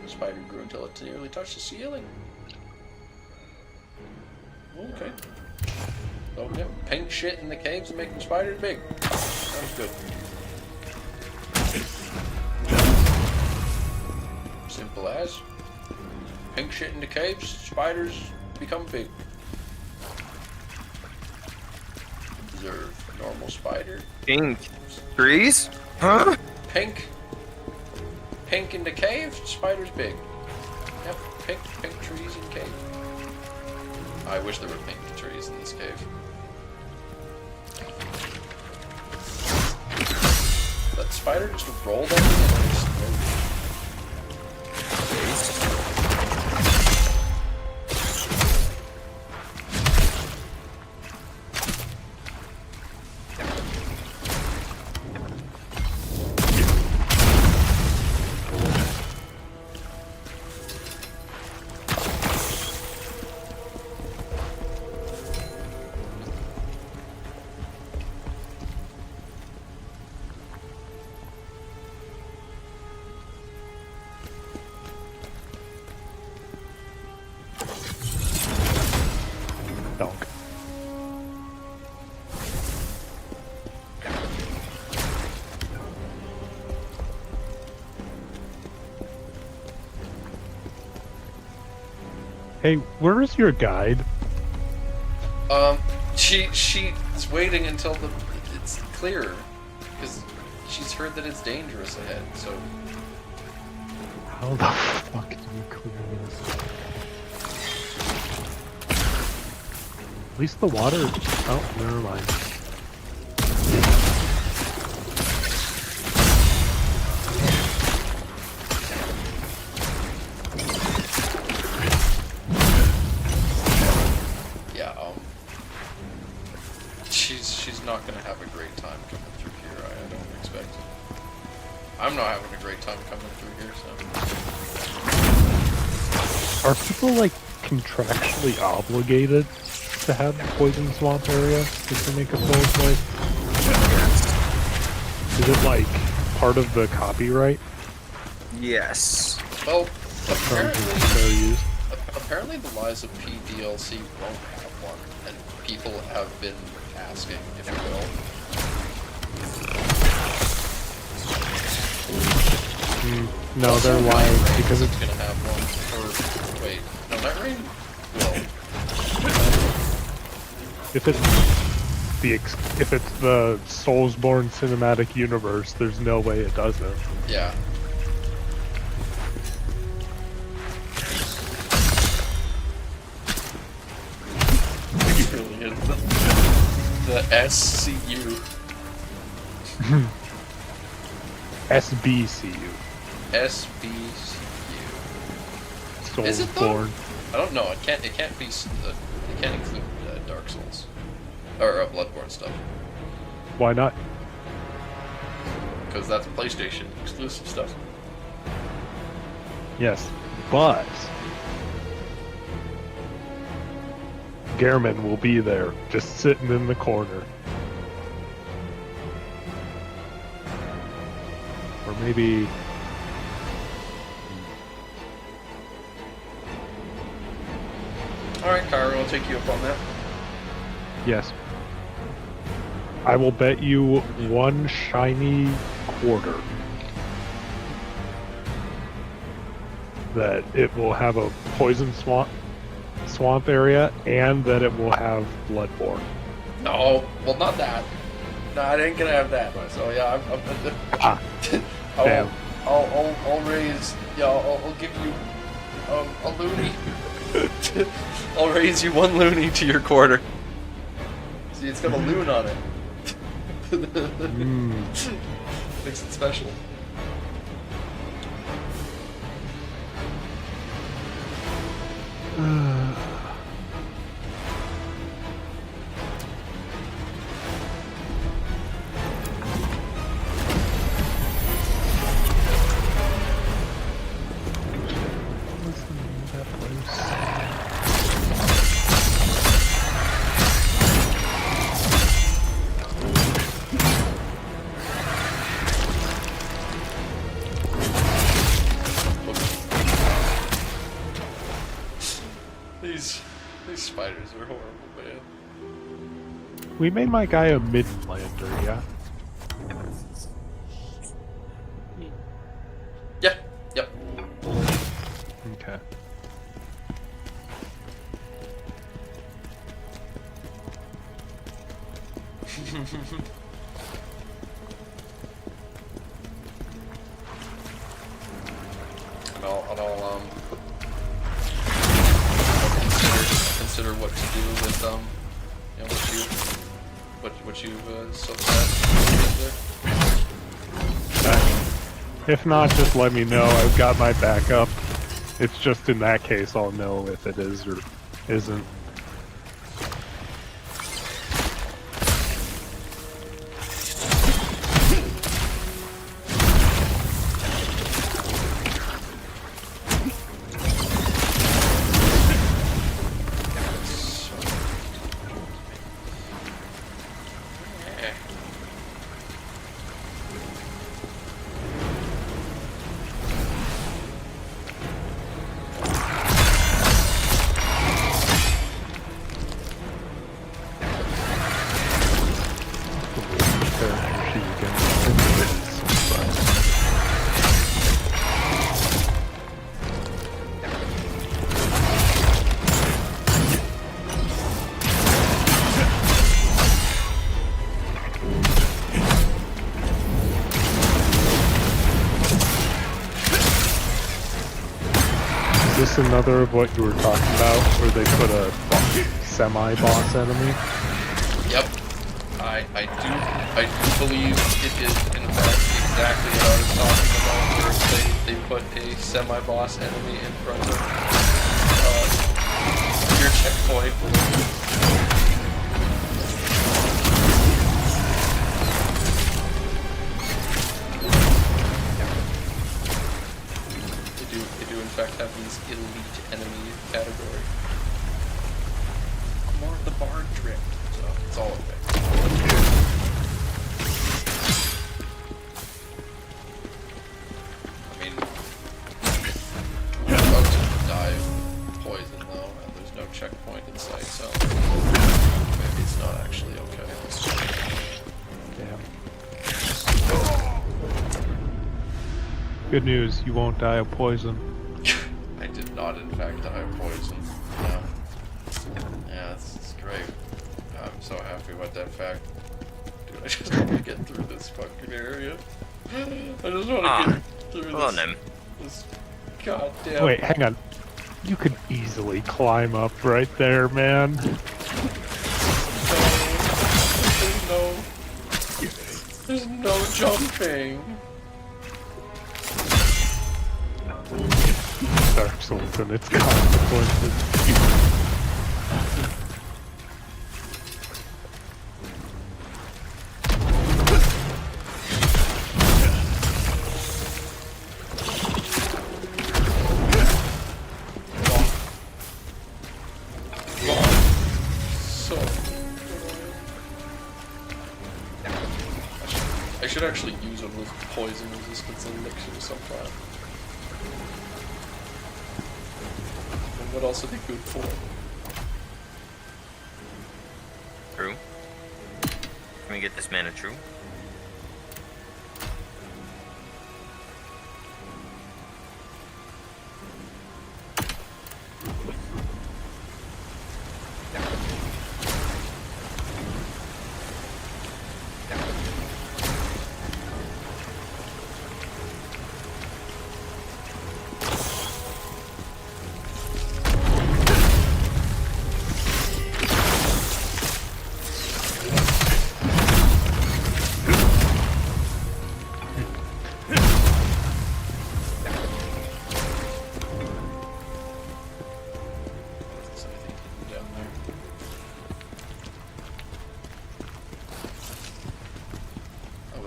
The spider grew until it nearly touched the ceiling. Okay. Okay. Pink shit in the caves and making spiders big. Sounds good. Simple as. Pink shit in the caves, spiders become big. Observe. Normal spider. Pink trees? Huh? Pink. Pink in the cave, spiders big. Yep, pink trees in cave. I wish there were pink trees in this cave. That spider just rolled up and exploded. Donk. Hey, where is your guide? She's waiting until it's clearer, because she's heard that it's dangerous ahead. So How the fuck do you clear this? At least the water. Oh, never mind. yeah, she's not gonna have a great time coming through here. I don't expect. I'm not having a great time coming through here. So Are people like contractually obligated to have the poison swamp area if they make a Souls play? Is it like part of the copyright? Yes. well, Terms of apparently. fair use? Apparently the Lies of P DLC won't have one, and people have been asking if it will. No, they're lying because it's it's gonna have one. Or wait, no, Night Rain will. if it's the Soulsborne cinematic universe, there's no way it doesn't. Yeah. It really is the SCU. SBCU. SBCU. Is it though? Soulsborne. I don't know. It can't be. It can't include Dark Souls or Bloodborne stuff Why not? because that's PlayStation exclusive stuff. Yes, but Gehrman will be there, just sitting in the corner. Or maybe... Alright, Cairo, I'll take you up on that. Yes. I will bet you one shiny quarter that it will have a poison swamp area and that it will have Bloodborne. No, well, not that. No, I ain't gonna have that. So yeah, Ah, damn. I'll raise. Yeah, I'll give you a loony. I'll raise you one loony to your quarter. See, it's got a loon on it. Makes it special. What's the name of that place? spiders are horrible, man. We made my guy a Midlander, yeah? Yeah, yep. Okay. And I'll consider what to do with you know, what you've subbed there. If not, just let me know. I've got my backup. It's just in that case I'll know if it is or isn't. Is this another of what you were talking about, where they put a semi-boss enemy? Yep. I do believe it is in fact exactly what I was talking about, where they put a semi-boss enemy in front of your checkpoint. They do in fact have these elite enemy category. More of the bard drift, so it's all okay. I mean, I'm about to die of poison though, and there's no checkpoint in sight, so maybe it's not actually okay. Damn. Good news, you won't die of poison. I did not, in fact, die of poison. Yeah. Yeah, it's great. I'm so happy with that fact. Dude, I just want to get through this fucking area. I just want to get through this goddamn... Wait, hang on. You could easily climb up right there, man. There's no jumping. Dark Souls and its consequences. I should actually use one of those poison resistance elixirs sometime. And what else are they good for? True. Can we get this mana true?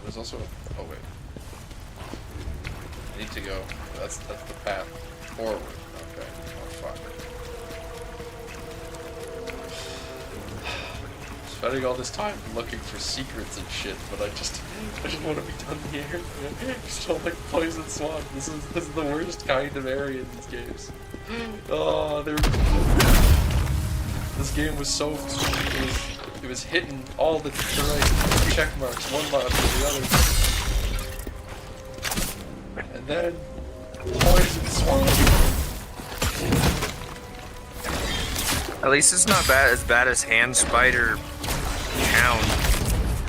There's also a... oh wait. I need to go. That's the path forward. Okay. Oh fuck. Spending all this time looking for secrets and shit, but I just want to be done here. I just don't like Poison Swamp. This is the worst kind of area in these games. Oh, they're... This game was so it was hitting all the right check marks, one after the other. And then poison swamp. At least it's not as bad as hand spider hound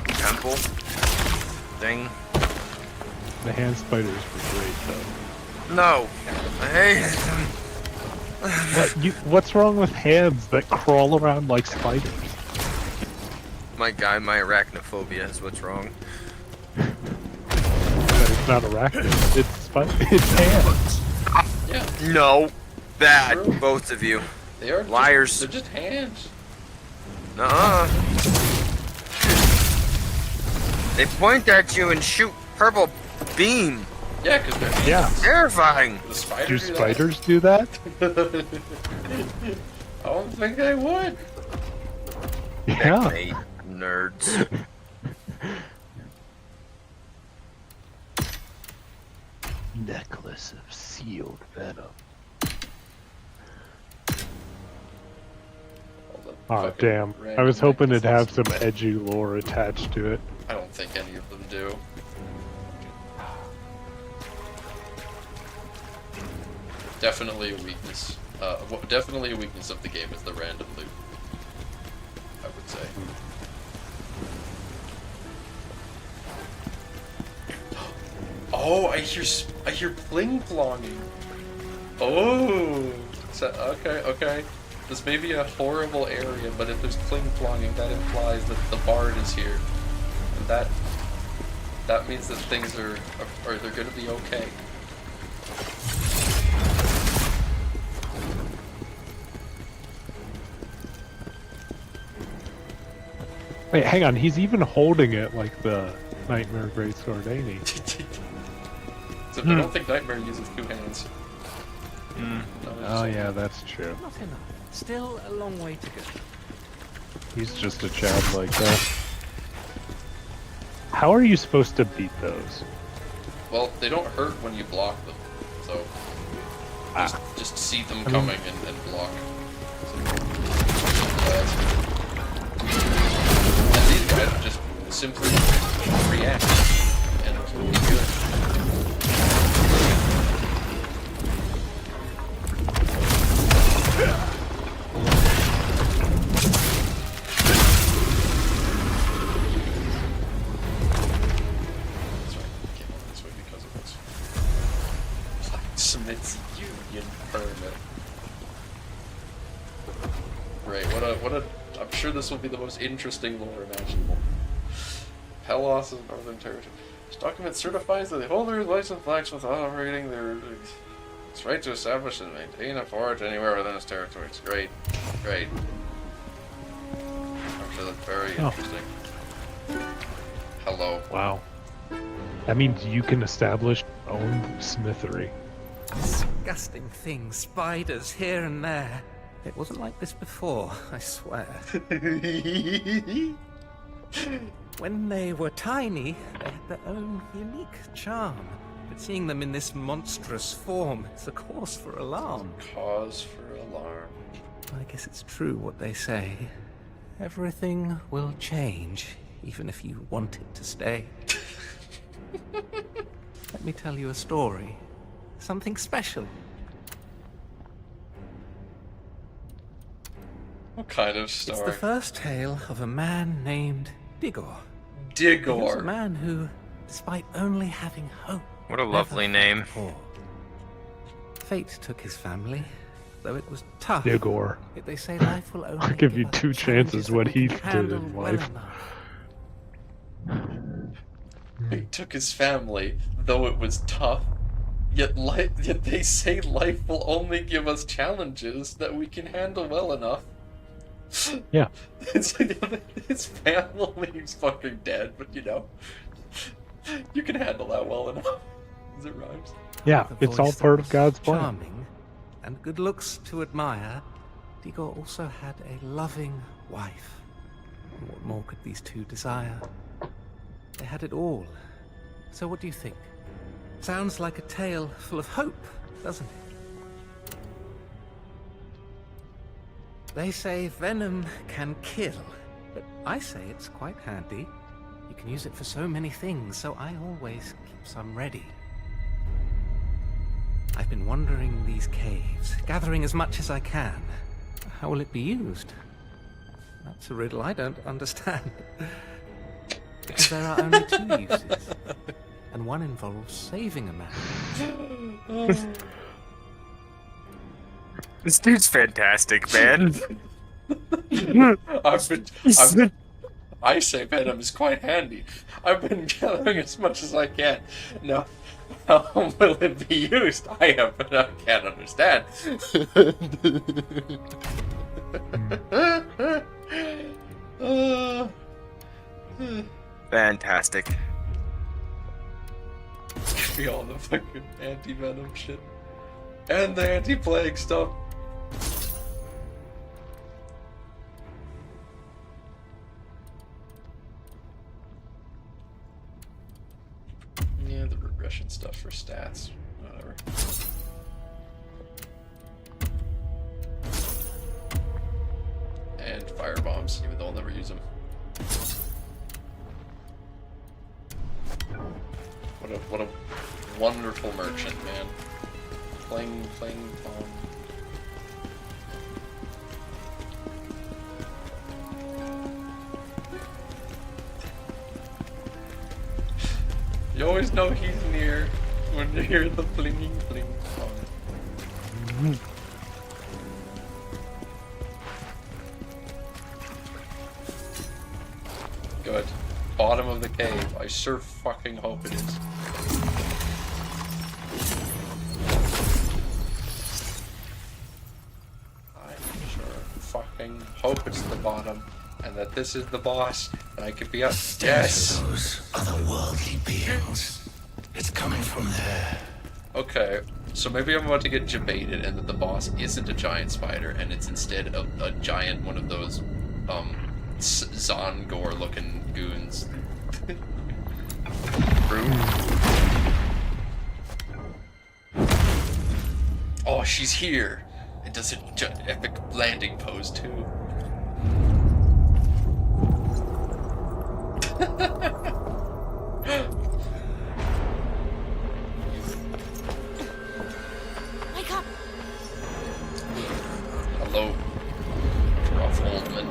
temple thing. The hand spiders were great though. No, I hate them. What's wrong with hands that crawl around like spiders? My arachnophobia is what's wrong. That it's not arachnid, it's hands. Yeah. No, bad, True. both of you. They are Liars. They're just hands. Nuh-uh. They point at you and shoot purple beam. Yeah, because they're hands. Yeah. Terrifying. The spiders Do do that. spiders do that? I don't think they would. Yeah. Checkmate, nerds. Necklace of sealed venom. All the Oh fucking damn! I random was hoping it'd have necklaces. some edgy lore attached to it. I don't think any of them do. Definitely a weakness. Definitely a weakness of the game is the random loot. I would say. Oh, I hear pling plonging. Oh, so, okay. This may be a horrible area, but if there's pling plonging, that implies that the bard is here, and that means that things are they're gonna be okay. Wait, hang on. He's even holding it like the Nightmare Greatsword, ain't he? So I don't think Nightmare uses two hands. No, Oh yeah, that's true. Not enough. Still a long way to go. He's just a chad like that. How are you supposed to beat those? Well, they don't hurt when you block them, so just see them coming and block. And these guys just simply react, and it's really good. Smith's Union permit. Great, what a I'm sure this will be the most interesting lore imaginable. Pelos is Northern Territory. This document certifies that the holder is licensed blacksmith operating their its right to establish and maintain a forge anywhere within its territories. Great. I'm sure that's very interesting. Hello. Wow. That means you can establish your own smithery. Disgusting things, spiders here and there. It wasn't like this before, I swear. When they were tiny, they had their own unique charm. But seeing them in this monstrous form, it's a cause for alarm. Cause for alarm. I guess it's true what they say. Everything will change, even if you want it to stay. Let me tell you a story. Something special. What kind of It's story? the first tale of a man named Digor. He was a man who, despite only having hope, What a never lovely felt name. poor. Fate took his family, though it was tough. Digor. Yet they say life will only I'll give you us 2 chances challenges what that we he can did handle in well life. enough. He took his family, though it was tough. Yet they say life will only give us challenges that we can handle well enough. Yeah. It's like his family's fucking dead, but you know, you can handle that well enough. As it rhymes. Yeah, With a it's all voice that part of was God's plan. Charming and good looks to admire, Digor also had a loving wife. And what more could these two desire? They had it all. So what do you think? Sounds like a tale full of hope, doesn't it? They say venom can kill, but I say it's quite handy. You can use it for so many things, so I always keep some ready. I've been wandering these caves, gathering as much as I can. How will it be used? That's a riddle I don't understand. Because there are only two uses, and one involves saving a man. This dude's fantastic, man. I say venom is quite handy. I've been gathering as much as I can. Now, how will it be used? I can't understand. Fantastic. Give me all the fucking anti-venom shit. And the anti-plague stuff. Yeah, the regression stuff for stats. Whatever. And fire bombs, even though I'll never use them. What a wonderful merchant, man. Playing You always know he's near when you hear the flinging fling song. Good. Bottom of the cave. I sure fucking hope it is. I sure fucking hope it's the bottom, and that this is the boss, and I could be up. Yes! Those otherworldly beings. It's coming from there. Okay, so maybe I'm about to get debated, and that the boss isn't a giant spider, and it's instead a giant one of those, Zongor-looking goons. Oh, she's here! It does an epic landing pose, too. Wake up! Hello, rough old man.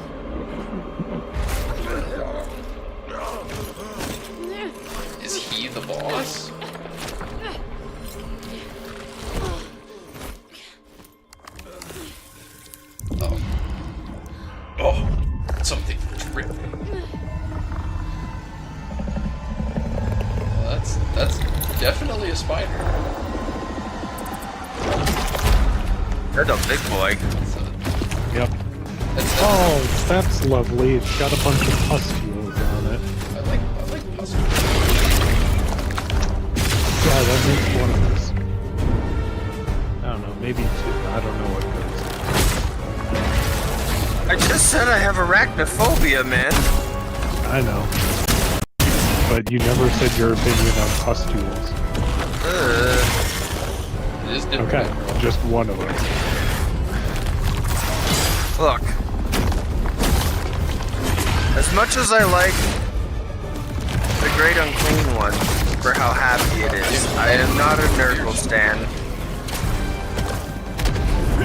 Is he the boss? Oh. Oh, something dripping. Well, that's definitely a spider. That's a big boy. Yep. Oh, that's lovely. It's got a bunch of pustules on it. I like puzzles. Yeah, that makes one of us. I don't know, maybe two. I don't know what goes. I just said I have arachnophobia, man. I know. But you never said your opinion on pustules. It is different. Okay, just one of us. Look. As much as I like the Great Unclean One for how happy it is, I am not a Nurgle stan.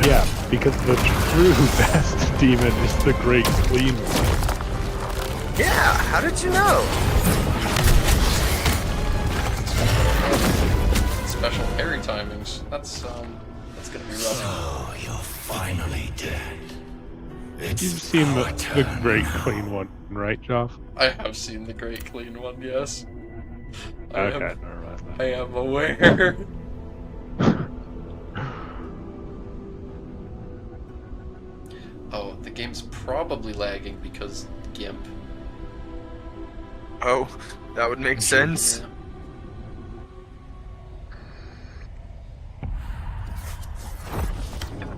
Yeah, because the true best demon is the Great Clean One. Yeah, how did you know? Special parry timings. That's gonna be rough. Oh, you're finally dead. It's You've seen our the turn Great now. Clean One, right, Joff? I have seen the Great Clean One, yes. Okay, never mind I that. am aware. Oh, the game's probably lagging because GIMP. Oh, that would make sense.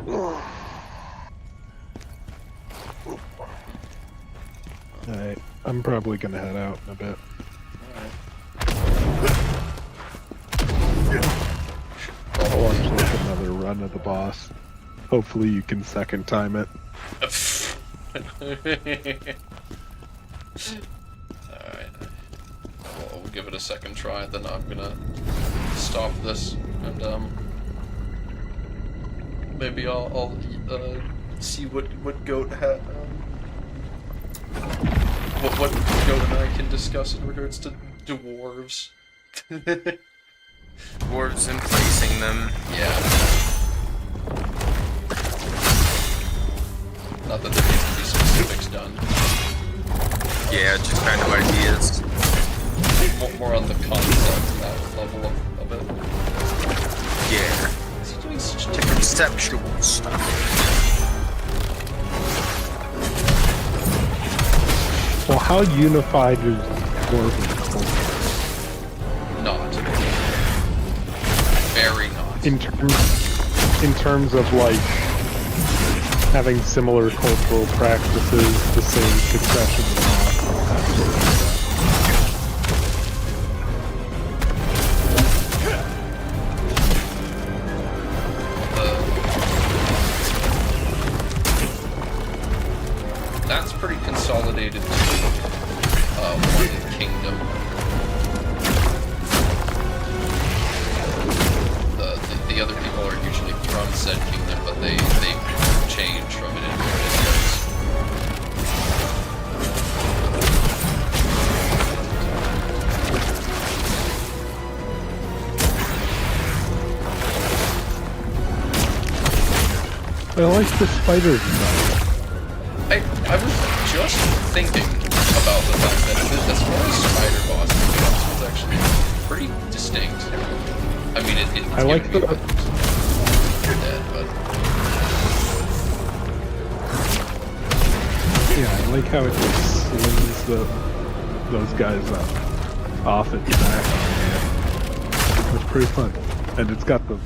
Yeah. Alright, I'm probably gonna head out in a bit. I'll watch like another run of the boss. Hopefully you can second time it. Alright. We'll give it a second try, then I'm gonna stop this and maybe I'll see what goat what goat and I can discuss in regards to dwarves. Dwarves and placing them. Yeah. Not that there needs to be specifics done. Yeah, just kind of ideas. More on the concept level of it. Yeah. Is he doing such Conceptual stuff. Well, how unified is Dwarven culture? Not. Very not. In terms of like having similar cultural practices, the same succession of laws, that sort of stuff. That's pretty consolidated to one kingdom. The other people are usually from said kingdom, but they change from it in various ways. I like the spider design. I was just thinking about the fact that as far as spider bosses goes, it's actually pretty distinct. I mean, it's I like the dead, but yeah, I like how it just slings those guys up off its back. It's pretty fun, and it's got the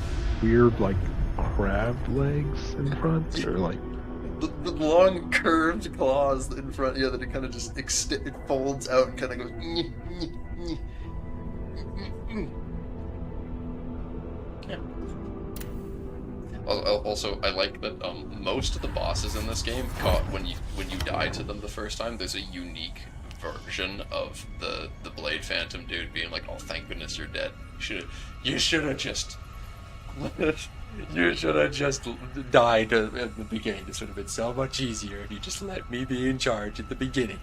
weird like crabbed legs in front, or like. The long curved claws in front, yeah, that it kind of just it folds out and kind of goes. Yeah. Also, I like that most of the bosses in this game, when you die to them the first time, there's a unique version of the Blade Phantom dude being like, "Oh, thank goodness you're dead. You should have just." You should have just died at the beginning. This would have been so much easier if you just let me be in charge at the beginning.